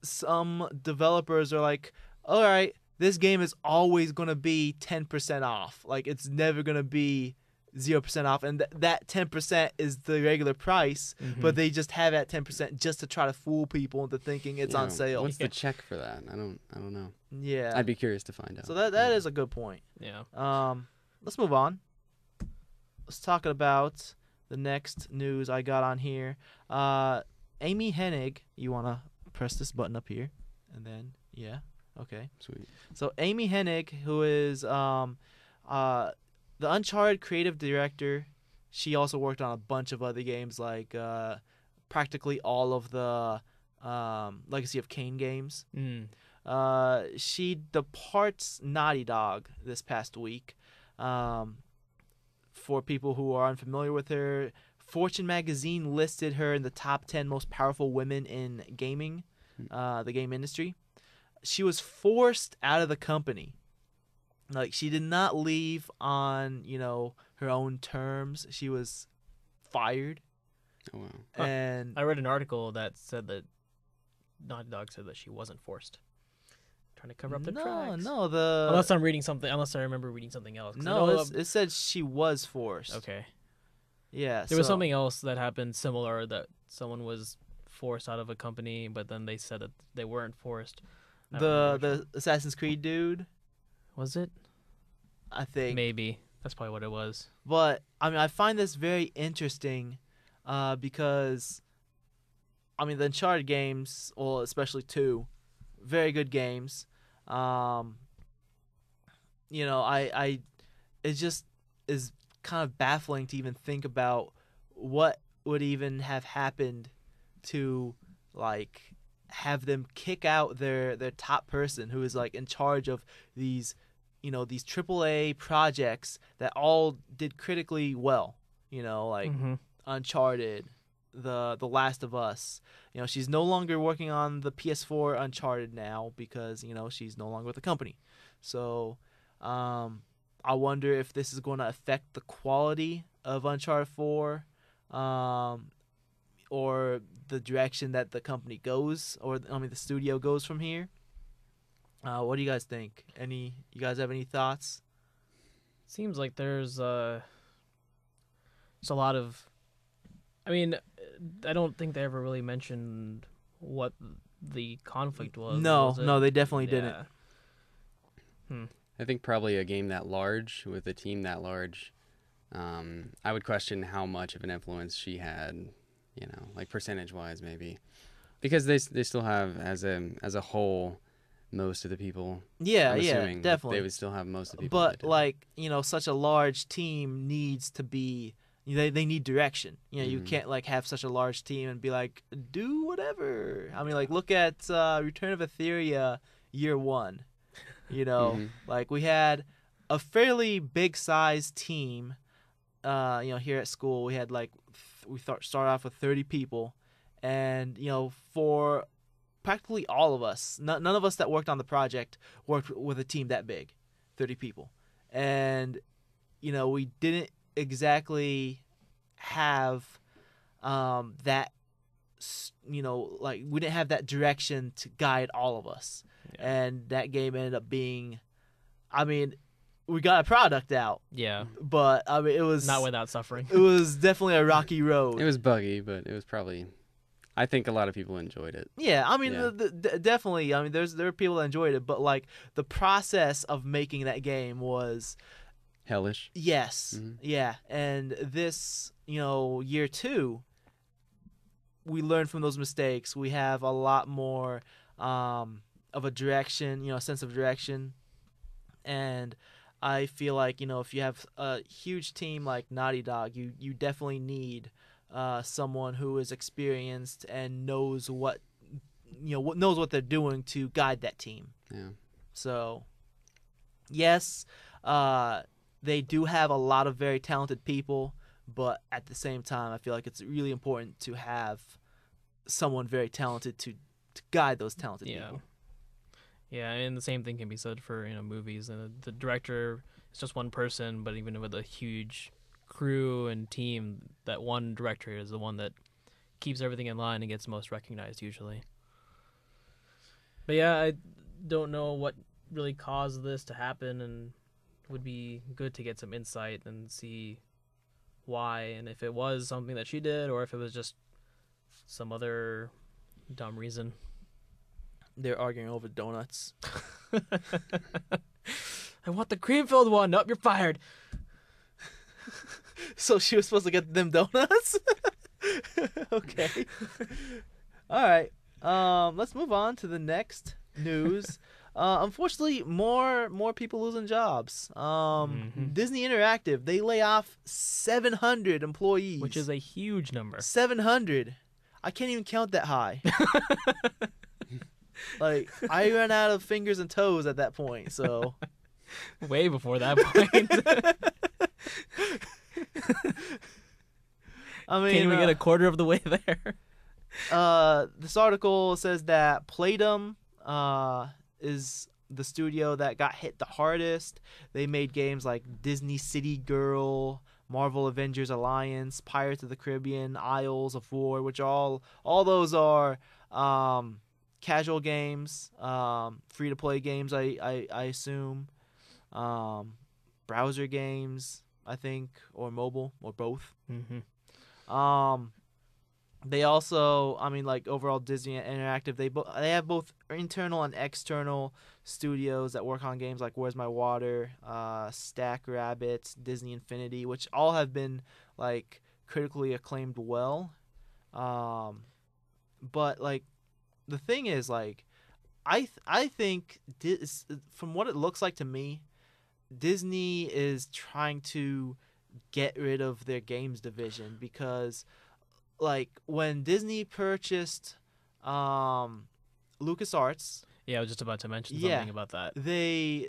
some developers are like, all right, this game is always gonna be 10% off. Like, it's never gonna be 0% off, and that 10% is the regular price, but they just have it at 10% just to try to fool people into thinking it's on sale. What's the check for that? I don't know. Yeah, I'd be curious to find out. so that is a good point. Yeah. Let's move on. Let's talk about the next news I got on here. Amy Hennig, you want to press this button up here, and then okay. Sweet. So Amy Hennig, who is the Uncharted creative director, she also worked on a bunch of other games, like practically all of the Legacy of Kain games. She departs Naughty Dog this past week. For people who are unfamiliar with her, Fortune magazine listed her in the top 10 most powerful women in gaming, the game industry. She was forced out of the company. Like, she did not leave on, her own terms. She was fired. Oh, wow. And I read an article that said that Naughty Dog said that she wasn't forced. Trying to cover up the tracks. Unless I remember reading something else. It said she was forced. Okay. Yeah. There was something else that happened similar, that someone was forced out of a company, but then they said that they weren't forced. The Assassin's Creed dude. Was it? I think. Maybe. That's probably what it was. But, I find this very interesting because, the Uncharted games, well, especially 2, very good games. It just is kind of baffling to even think about what would even have happened to, like, have them kick out their top person who is, like, in charge of these AAA projects that all did critically well, Uncharted, the Last of Us. She's no longer working on the PS4 Uncharted now because, she's no longer with the company. So, I wonder if this is going to affect the quality of Uncharted 4, or the direction that the company goes, or the studio goes from here. What do you guys think? You guys have any thoughts? Seems like there's just a lot of. I don't think they ever really mentioned what the conflict was. No, they definitely didn't. I think probably a game that large with a team that large, I would question how much of an influence she had, like percentage-wise maybe, because they still have as a whole most of the people. Yeah, I'm assuming definitely. They would still have most of the people. But like, such a large team needs to be. They need direction. You can't like have such a large team and be like, do whatever. Look at Return of Etheria Year 1. Like, we had a fairly big sized team. Here at school we had we started off with 30 people, and for practically all of us, none of us that worked on the project worked with a team that big, 30 people, and we didn't exactly have that, we didn't have that direction to guide all of us. And that game ended up being, we got a product out. Yeah. But it was not without suffering. It was definitely a rocky road. It was buggy, but it was probably. I think a lot of people enjoyed it. Yeah, definitely. There were people that enjoyed it, but like the process of making that game was hellish. Yes. Mm-hmm. Yeah, and this, year 2, we learned from those mistakes. We have a lot more. Of a direction, a sense of direction, and I feel like, if you have a huge team like Naughty Dog, you definitely need someone who is experienced and knows what they're doing to guide that team. Yeah. So, yes, they do have a lot of very talented people, but at the same time, I feel like it's really important to have someone very talented to guide those talented people. Yeah, and the same thing can be said for movies. And the director is just one person, but even with a huge crew and team, that one director is the one that keeps everything in line and gets most recognized usually. But yeah, I don't know what really caused this to happen, and would be good to get some insight and see why, and if it was something that she did or if it was just some other dumb reason. They're arguing over donuts. I want the cream-filled one. Nope, you're fired. So she was supposed to get them donuts? Okay. All right. Let's move on to the next news. Unfortunately, more people losing jobs. Disney Interactive, they lay off 700 employees. Which is a huge number. 700. I can't even count that high. Like, I ran out of fingers and toes at that point, so. Way before that point. I mean, can't even get a quarter of the way there. This article says that Playdom is the studio that got hit the hardest. They made games like Disney City Girl, Marvel Avengers Alliance, Pirates of the Caribbean, Isles of War, which all those are casual games, free-to-play games, I assume, browser games, I think, or mobile, or both. They also, like overall Disney Interactive, they have both internal and external studios that work on games like Where's My Water, Stack Rabbit, Disney Infinity, which all have been like critically acclaimed well. But like the thing is, like, I think from what it looks like to me, Disney is trying to get rid of their games division because, like, when Disney purchased LucasArts, yeah, I was just about to mention something about that. They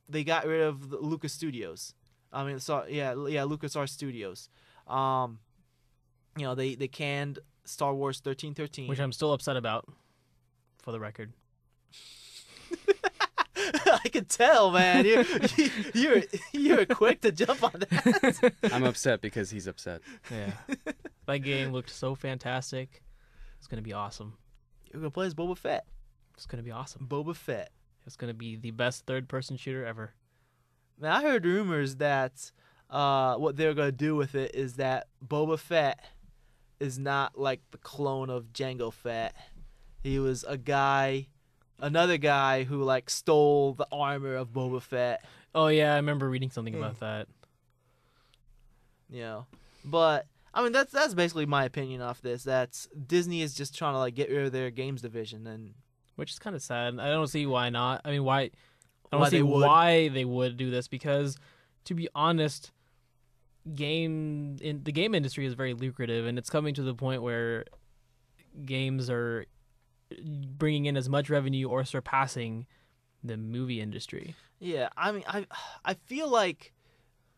got rid of the Lucas Studios. LucasArts Studios. They canned Star Wars 1313, which I'm still upset about, for the record. I could tell, man. You're quick to jump on that. I'm upset because he's upset. Yeah, that game looked so fantastic. It's gonna be awesome. You're gonna play as Boba Fett. It's gonna be awesome. Boba Fett. It's gonna be the best third-person shooter ever. Now, I heard rumors that what they're gonna do with it is that Boba Fett is not like the clone of Jango Fett. He was another guy who like stole the armor of Boba Fett. Oh yeah, I remember reading something about that. But that's basically my opinion off this. That's Disney is just trying to like get rid of their games division, and which is kind of sad. I don't see why not. I don't see why they would do this, because, to be honest, the game industry is very lucrative, and it's coming to the point where games are bringing in as much revenue or surpassing the movie industry. Yeah, I feel like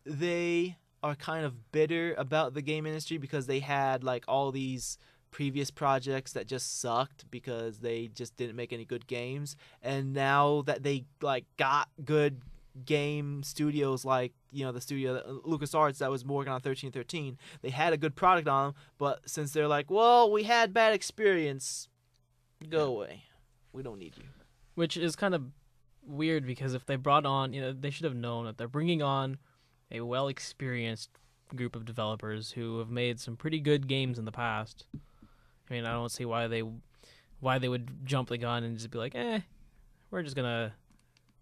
they are kind of bitter about the game industry because they had like all these previous projects that just sucked because they just didn't make any good games, and now that they like got good game studios like the studio LucasArts that was working on 1313, they had a good product on them, but since they're like, well, we had bad experience, go away, we don't need you. Which is kind of weird, because if they brought on, they should have known that they're bringing on a well-experienced group of developers who have made some pretty good games in the past. I don't see why they would jump the gun and just be like, we're just gonna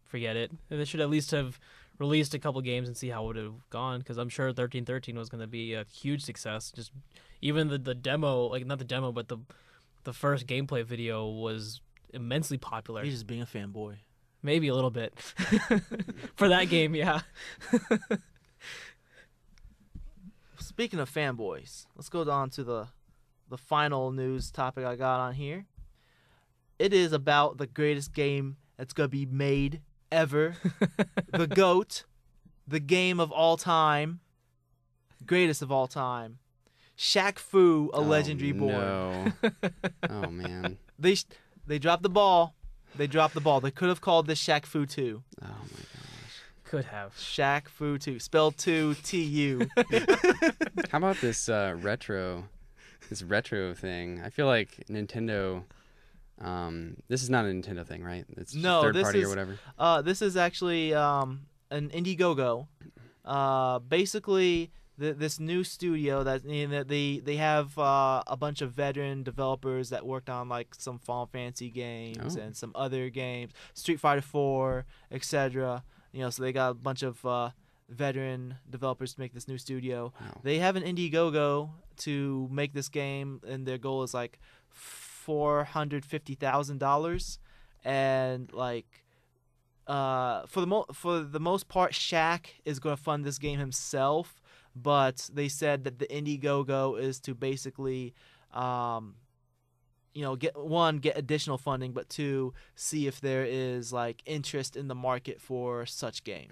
forget it. They should at least have released a couple games and see how it would have gone, because I'm sure 1313 was going to be a huge success. Just even the demo, like not the demo, but the first gameplay video was immensely popular. He's just being a fanboy. Maybe a little bit. For that game, yeah. Speaking of fanboys, let's go on to the final news topic I got on here. It is about the greatest game that's going to be made ever. The GOAT. The game of all time. Greatest of all time. Shaq Fu, a legend reborn. No. Oh, man. They dropped the ball. They could have called this Shaq Fu Tu. Oh, my gosh. Could have. Shaq Fu Tu. Spelled 2 T-U. How about this retro thing? I feel like Nintendo... this is not a Nintendo thing, right? It's just third party or whatever. This is actually an Indiegogo. Basically, this new studio that they have a bunch of veteran developers that worked on like some Final Fantasy games and some other games, Street Fighter 4, etc. So they got a bunch of veteran developers to make this new studio. Wow. They have an Indiegogo to make this game, and their goal is like $450,000, and like for the most part, Shaq is going to fund this game himself. But they said that the Indiegogo is to basically, get additional funding, but two, see if there is like interest in the market for such game.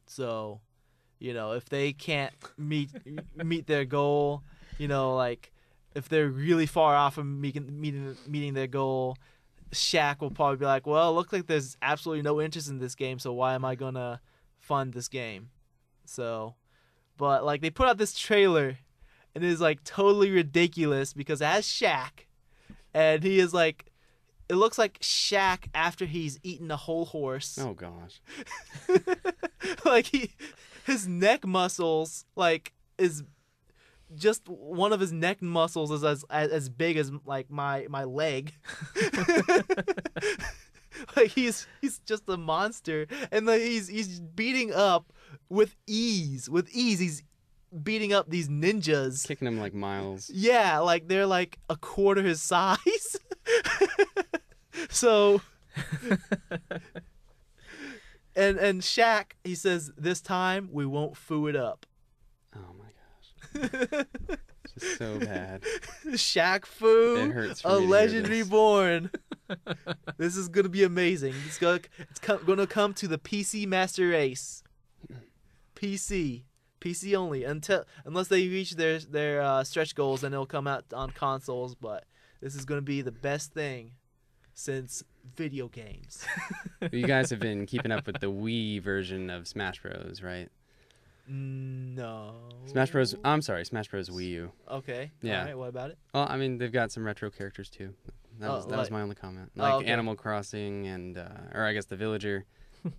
So, if they can't meet their goal, like if they're really far off from meeting their goal, Shaq will probably be like, well, it looks like there's absolutely no interest in this game, so why am I gonna fund this game? So. But, like, they put out this trailer, and it is, like, totally ridiculous because it has Shaq, and he is, like, it looks like Shaq after he's eaten a whole horse. Oh, gosh. Like, his neck muscles, like, is just one of his neck muscles is as big as, like, my leg. Like, he's just a monster, and like, he's beating up with ease. He's beating up these ninjas, Kicking them like miles. Yeah, like they're like a quarter his size. So, and Shaq, he says, this time we won't foo it up. Oh my gosh. Just so bad. Shaq Fu, It hurts for a me to hear legend this. reborn. This is gonna be amazing. It's gonna come to the PC Master Race. PC only unless they reach their stretch goals, then it'll come out on consoles. But this is gonna be the best thing since video games. You guys have been keeping up with the Wii version of Smash Bros, right? No. Smash Bros. I'm sorry, Smash Bros. Wii U. Okay. Yeah. All right. What about it? Well, I mean, they've got some retro characters too. That was my only comment. Like okay. Animal Crossing and, or I guess the Villager,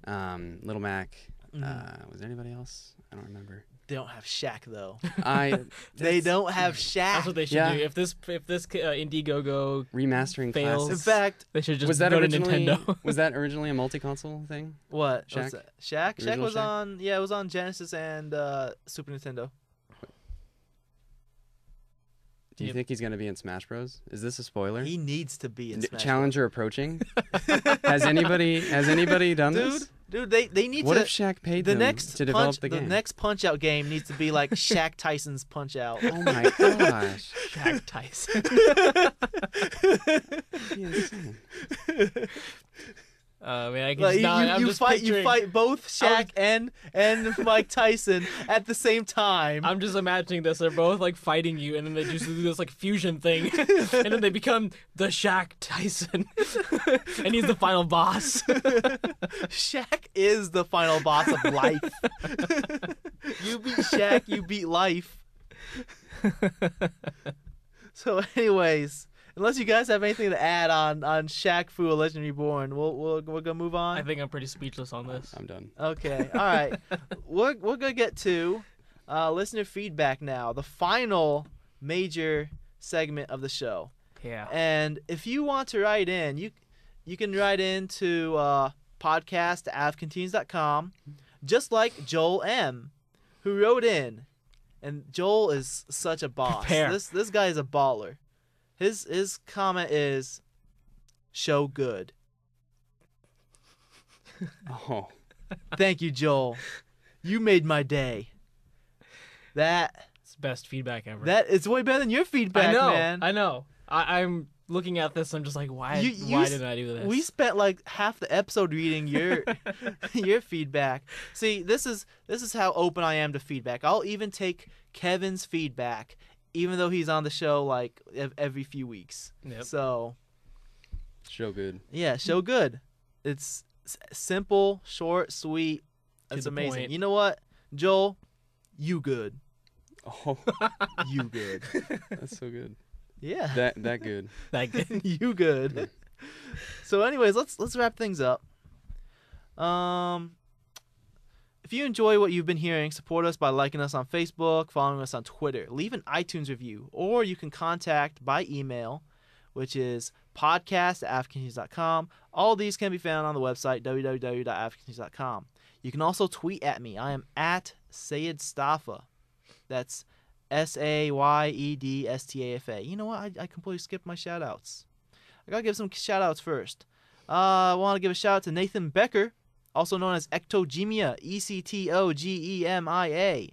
Little Mac. Was there anybody else? I don't remember. They don't have Shaq though. They don't have Shaq. That's what they should do. If this Indiegogo remastering fails, classics. In fact, they should just Was that go to originally Nintendo. was that originally a multi-console thing? what? Shaq? What's that? Shaq? The Shaq original was Shaq? on. Yeah, it was on Genesis and Super Nintendo. Do you Yep. think he's going to be in Smash Bros? Is this a spoiler? He needs to be in Smash. Challenger approaching? Has anybody done this? Dude, they need What to. if Shaq paid The them next to develop punch, the game? next Punch Out game needs to be like Shaq Tyson's Punch Out. Oh my gosh. Shaq Tyson. Man, I can Like, just not, I'm you just fight picturing, both Shaq and Mike Tyson at the same time. I'm just imagining this. They're both like fighting you, and then they just do this like fusion thing, and then they become the Shaq Tyson, and he's the final boss. Shaq is the final boss of life. You beat Shaq, you beat life. So, anyways, unless you guys have anything to add on Shaq Fu, a Legend Reborn, we're gonna move on. I think I'm pretty speechless on this. I'm done. Okay, all right. We're gonna get to listener feedback now, the final major segment of the show. Yeah. And if you want to write in, you can write into podcast@avcanteens.com, just like Joel M, who wrote in. And Joel is such a boss. Prepare. This guy is a baller. His comment is, show good. Oh, Thank you, Joel. You made my day. It's the best feedback ever. That is way better than your feedback, I know. man. I know. I'm looking at this. I'm just like, why didn't I do this? We spent like half the episode reading your your feedback. See, this is how open I am to feedback. I'll even take Kevin's feedback, even though he's on the show like every few weeks. Yep. So, show good. yeah, show good. It's simple, short, sweet. That's the amazing. point. You know what, Joel? You good. Oh, You good. that's so good. Yeah. That good. That good. You good. So anyways, let's wrap things up. If you enjoy what you've been hearing, support us by liking us on Facebook, following us on Twitter, leave an iTunes review, or you can contact by email, which is podcast@africannews.com. All these can be found on the website www.africannews.com. You can also tweet at me. I am at Sayed Stafa. That's SAYEDSTAFA. You know what? I completely skipped my shout outs. I gotta give some shout outs first. I want to give a shout out to Nathan Becker, also known as Ectogemia, ECTOGEMIA. You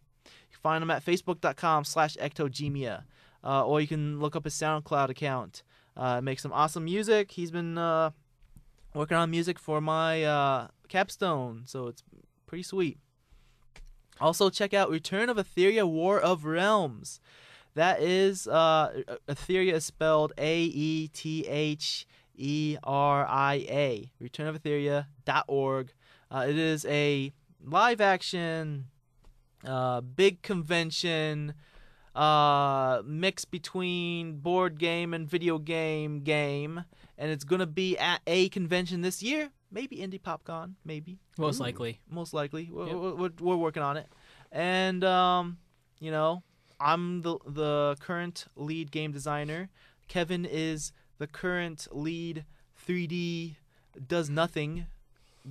can find him at facebook.com/Ectogemia. Or you can look up his SoundCloud account. Makes some awesome music. He's been working on music for my capstone, so it's pretty sweet. Also, check out Return of Etheria War of Realms. That is, Etheria is spelled AETHERIA. Returnofeltheria.org. It is a live-action, big convention, mix between board game and video game, and it's going to be at a convention this year. Maybe Indie PopCon, maybe. Most likely. Most likely. Yep. We're working on it. And, you know, I'm the current lead game designer. Kevin is the current lead 3D does nothing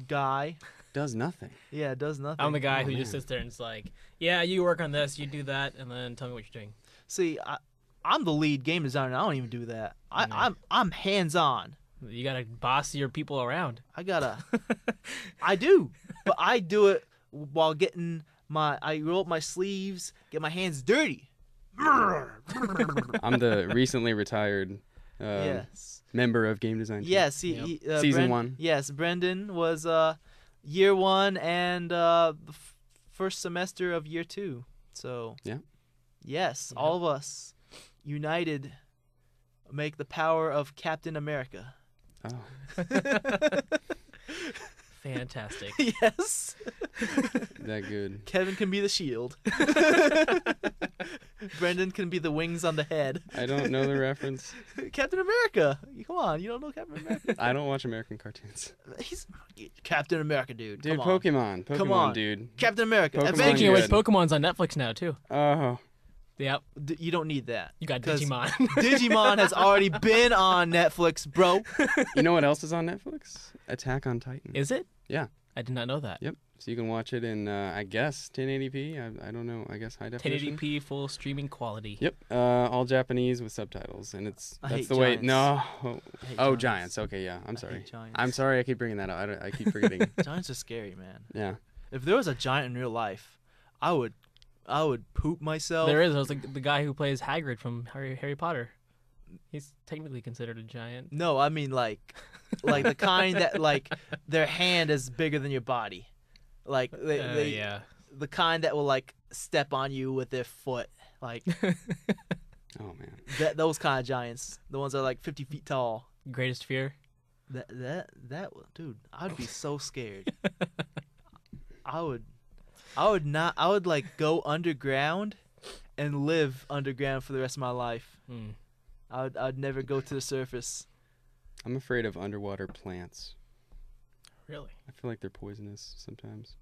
guy. Does nothing. Yeah, does nothing. I'm the guy who man. just sits there and is like, yeah, you work on this, you do that, and then tell me what you're doing. See, I'm the lead game designer. I don't even do that. I'm hands-on. You gotta boss your people around. I do, but I do it while I roll up my sleeves, get my hands dirty. I'm the recently retired Yes. member of game design team. Yes. Season 1. Yes, Brendon was year 1 and the first semester of year 2. So Yeah. Yes, Yeah. all of us united make the power of Captain America. Oh. Fantastic. Yes. That good. Kevin can be the shield. Brendon can be the wings on the head. I don't know the reference. Captain America. Come on, you don't know Captain America? I don't watch American cartoons. He's Captain America, dude. Dude, Come on. Pokemon. Come on. Dude. Captain America. Pokemon Avengers. Speaking of which, good. Pokemon's on Netflix now, too. Oh. Yep. You don't need that. You got 'Cause Digimon. Digimon has already been on Netflix, bro. You know what else is on Netflix? Attack on Titan. Is it? Yeah. I did not know that. Yep. So you can watch it in, I guess, 1080p. I don't know. I guess high definition. 1080p full streaming quality. Yep. All Japanese with subtitles, and that's I hate the way. giants. No. I hate Oh, giants. Giants. Okay, yeah. I'm I sorry. hate giants. I'm sorry. I keep bringing that up. I keep forgetting. Giants are scary, man. Yeah. If there was a giant in real life, I would poop myself. There is. I was like the guy who plays Hagrid from Harry Potter. He's technically considered a giant. No, I mean like the kind that like their hand is bigger than your body. Like they Yeah. the kind that will like step on you with their foot. Like Oh man. those kind of giants. The ones that are like 50 feet tall. Greatest fear. That dude, I'd be so scared. I would like go underground and live underground for the rest of my life. Mm. I'd never go to the surface. I'm afraid of underwater plants. Really? I feel like they're poisonous sometimes.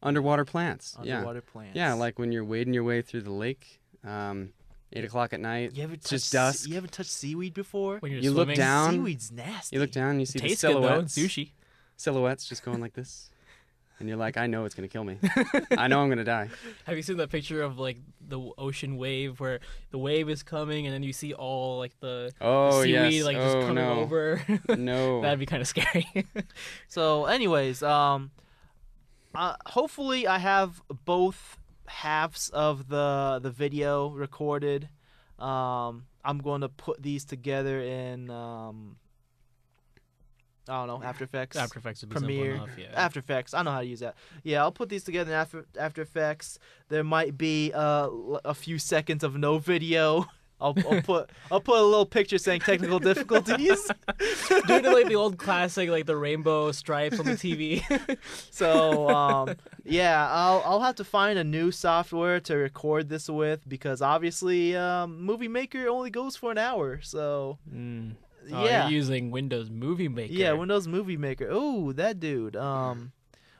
Underwater plants. Underwater plants. Yeah, like when you're wading your way through the lake, 8 o'clock at night. You ever It's just dusk. You ever touched seaweed before? When you're You look swimming? down. Seaweed's nasty. You look down, and you see the Tastes good though. silhouettes. Sushi. Silhouettes just going like this. and you're like, I know it's gonna kill me. I know I'm gonna die. Have you seen that picture of like the ocean wave where the wave is coming and then you see all like the seaweed yes. like just coming no. over? No. That'd be kind of scary. So, anyways, hopefully I have both halves of the video recorded. I'm going to put these together in I don't know, After Effects. After Effects would be Premiere. simple enough, yeah. After Effects. I know how to use that. Yeah, I'll put these together in After Effects. There might be a few seconds of no video. I'll put a little picture saying technical difficulties. Do it like the old classic, like the rainbow stripes on the TV. So yeah, I'll have to find a new software to record this with because obviously Movie Maker only goes for an hour. So Oh, yeah, you're using Windows Movie Maker. yeah, Windows Movie Maker. Oh, that dude.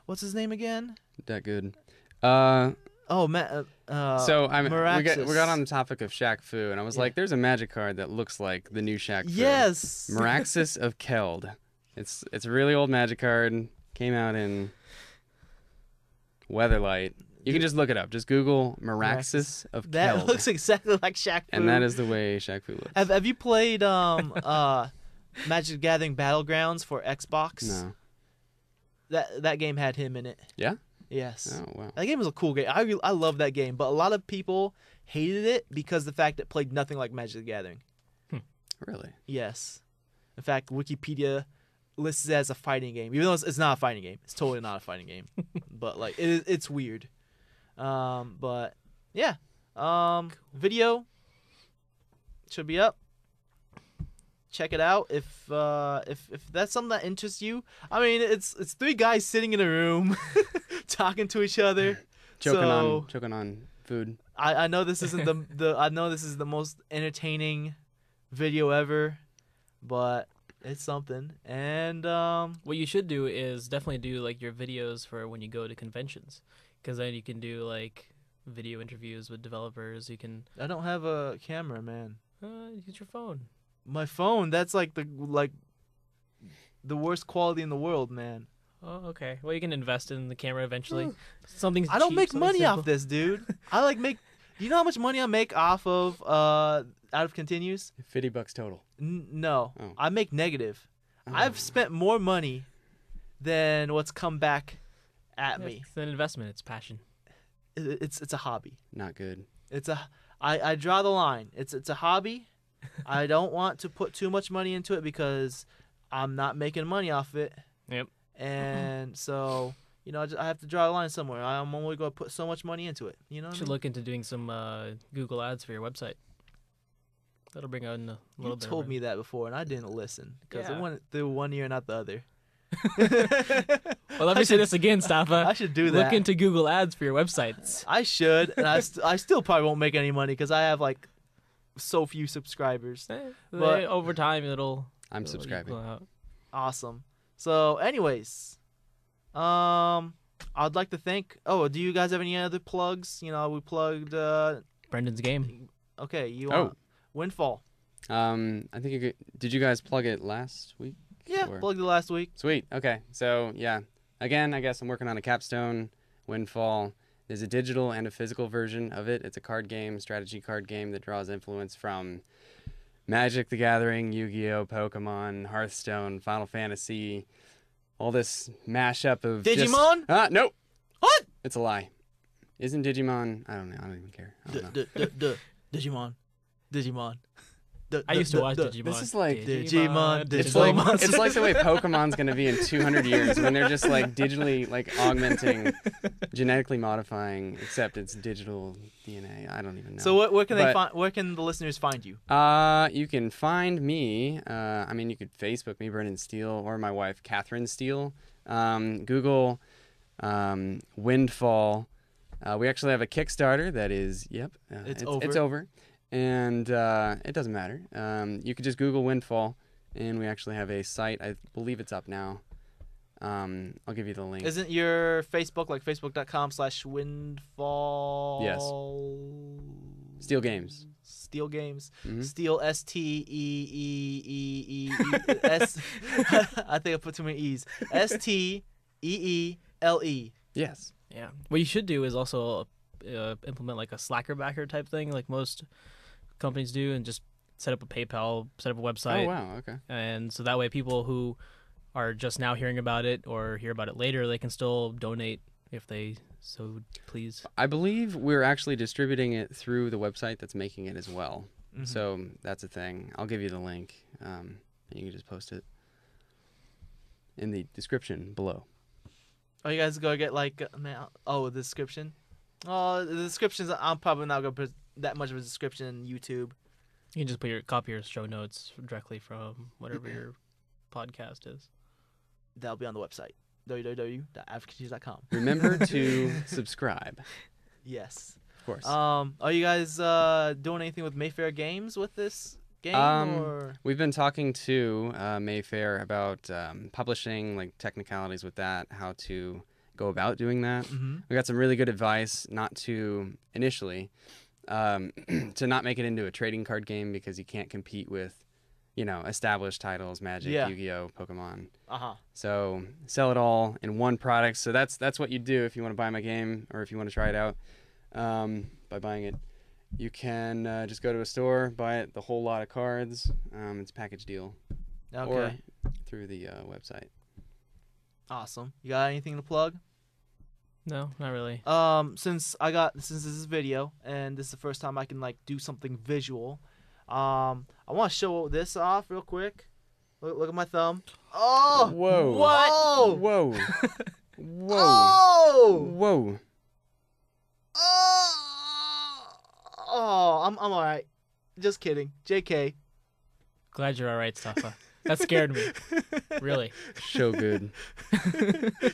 What's his name again? That good. Oh, Matt. So we Miraxis. got on the topic of Shaq Fu, and I was like, "There's a magic card that looks like the new Shaq Fu." Yes. Miraxis of Keld. It's a really old magic card. Came out in Weatherlight. You can just look it up. Just Google Miraxis of That Keld. looks exactly like Shaq Fu. And that is the way Shaq Fu looks. Have you played Magic the Gathering Battlegrounds for Xbox? No. That game had him in it. Yeah? Yes. Oh, wow. That game was a cool game. I love that game, but a lot of people hated it because the fact it played nothing like Magic the Gathering. Really? Yes. In fact, Wikipedia lists it as a fighting game, even though it's not a fighting game. It's totally not a fighting game. But like it's weird. But yeah. Video should be up. Check it out if that's something that interests you. I mean, it's three guys sitting in a room talking to each other. Choking on food. I know this isn't I know this is the most entertaining video ever, but it's something. And what you should do is definitely do like your videos for when you go to conventions, because then you can do like video interviews with developers. You can. I don't have a camera, man. Use your phone. My phone, that's like the worst quality in the world, man. Oh, okay. Well, you can invest in the camera eventually. Something's I don't cheap, make something money simple. off this, dude. Do you know how much money I make off of Out of Continues? $50 total. No. Oh. I make negative. Oh. I've spent more money than what's come back at me. It's an investment. It's passion. It's a hobby. Not good. I draw the line. It's a hobby. I don't want to put too much money into it because I'm not making money off it. Yep. And so, I have to draw the line somewhere. I'm only going to put so much money into it. You know what I You should mean? look into doing some Google ads for your website. That'll bring out a little You bit. told me that before, and I didn't listen because Yeah. it went through one ear, not the other. Well, let me say this again, Staffa. I should do that. Look into Google ads for your websites. I should, and I still probably won't make any money because I have like so few subscribers. But- Over time, it'll. I'm it'll subscribing. equal out. Awesome. So, anyways, I'd like to thank. Oh, do you guys have any other plugs? We plugged. Brendan's game. Okay, you Oh. want Windfall? I think did you guys plug it last week? Yeah, Or- plugged it last week. Sweet. Okay. So, yeah. Again, I guess I'm working on a capstone, Windfall. There's a digital and a physical version of it. It's a card game, strategy card game that draws influence from Magic the Gathering, Yu-Gi-Oh!, Pokemon, Hearthstone, Final Fantasy, all this mashup of Digimon? Nope. What? It's a lie. Isn't Digimon? I don't know. I don't even care. I don't know. Digimon. I used to watch Digimon. This is like Digimon. It's Digimon. like it's like the way Pokemon's gonna be in 200 years when they're just like digitally like augmenting, genetically modifying, except it's digital DNA. I don't even know. So where can they But- find? Where can the listeners find you? You can find me. I mean, you could Facebook me, Brendon Steele, or my wife, Catherine Steele. Google Windfall. We actually have a Kickstarter that is, It's It's over. And it doesn't matter. You could just Google Windfall, and we actually have a site. I believe it's up now. I'll give you the link. Isn't your Facebook like facebook.com/windfall? Yes. Steel Games. Steel Games. Mhm. Steel STEEEEES. I think I put too many E's. STEELGAMES. LE. Yes. Yeah. What you should do is also implement like a Slacker backer type thing, like most companies do, and just set up a PayPal, set up a website. Oh wow. Okay. And so that way, people who are just now hearing about it or hear about it later, they can still donate if they so please. I believe we're actually distributing it through the website that's making it as well. Mm-hmm. So that's a thing. I'll give you the link. And you can just post it in the description below. Oh, you guys go get like the description. Oh, the descriptions. I'm probably not gonna put that much of a description in YouTube. You can just copy your show notes directly from whatever your podcast is. That'll be on the website, www.africancheese.com. Remember to subscribe. Yes. Of course. Are you guys doing anything with Mayfair Games with this game? Or? We've been talking to Mayfair about publishing, like technicalities with that, how to go about doing that. Mm-hmm. We got some really good advice not to initially to not make it into a trading card game because you can't compete with, established titles, Magic, Yu-Gi-Oh, Pokemon. So sell it all in one product. So that's what you do if you want to buy my game or if you want to try it out. By buying it, you can just go to a store, buy it, the whole lot of cards. It's a package deal. Okay. Or through the website. Awesome. You got anything to plug? No, not really. Since this is video and this is the first time I can like do something visual, I want to show this off real quick. Look at my thumb. Oh! Whoa! What? Whoa! Whoa! Oh! Whoa! Oh! I'm all right. Just kidding. JK. Glad you're all right, Safa. That scared me. Really. So good.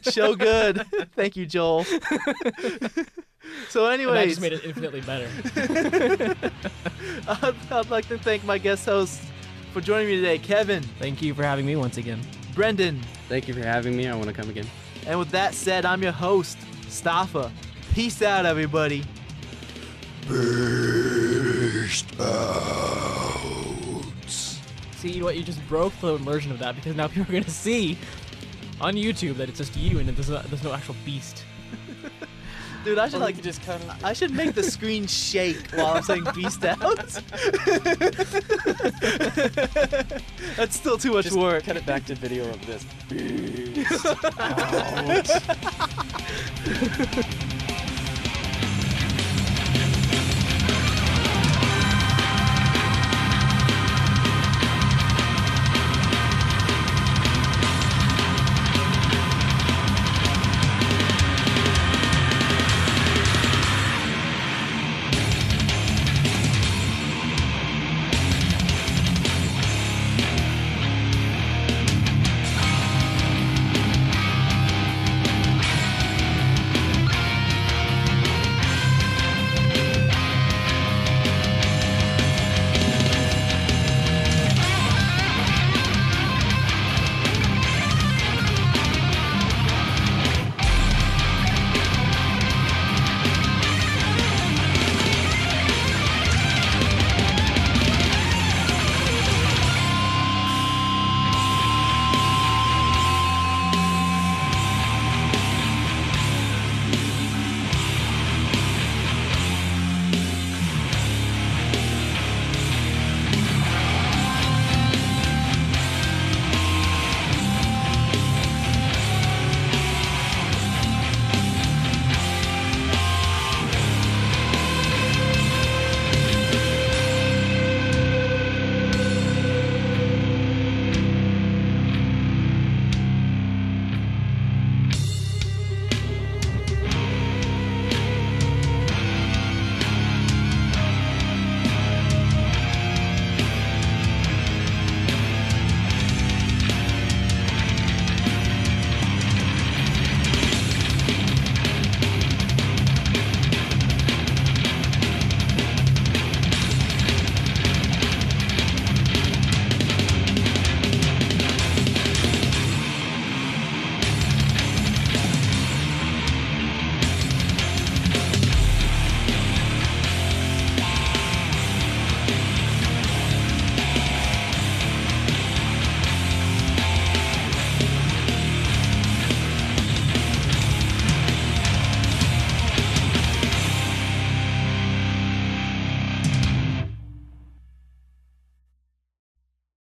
So good. Thank you, Joel. So anyways. That just made it infinitely better. I'd like to thank my guest hosts for joining me today. Kevin. Thank you for having me once again. Brendon. Thank you for having me. I want to come again. And with that said, I'm your host, Staffa. Peace out, everybody. Beast out. See, you know what? You just broke the immersion of that because now people are going to see on YouTube that it's just you and there's no actual beast. Dude, I should I should make the screen shake while I'm saying beast out. That's still too much work. Cut it back to video of this. Beast out.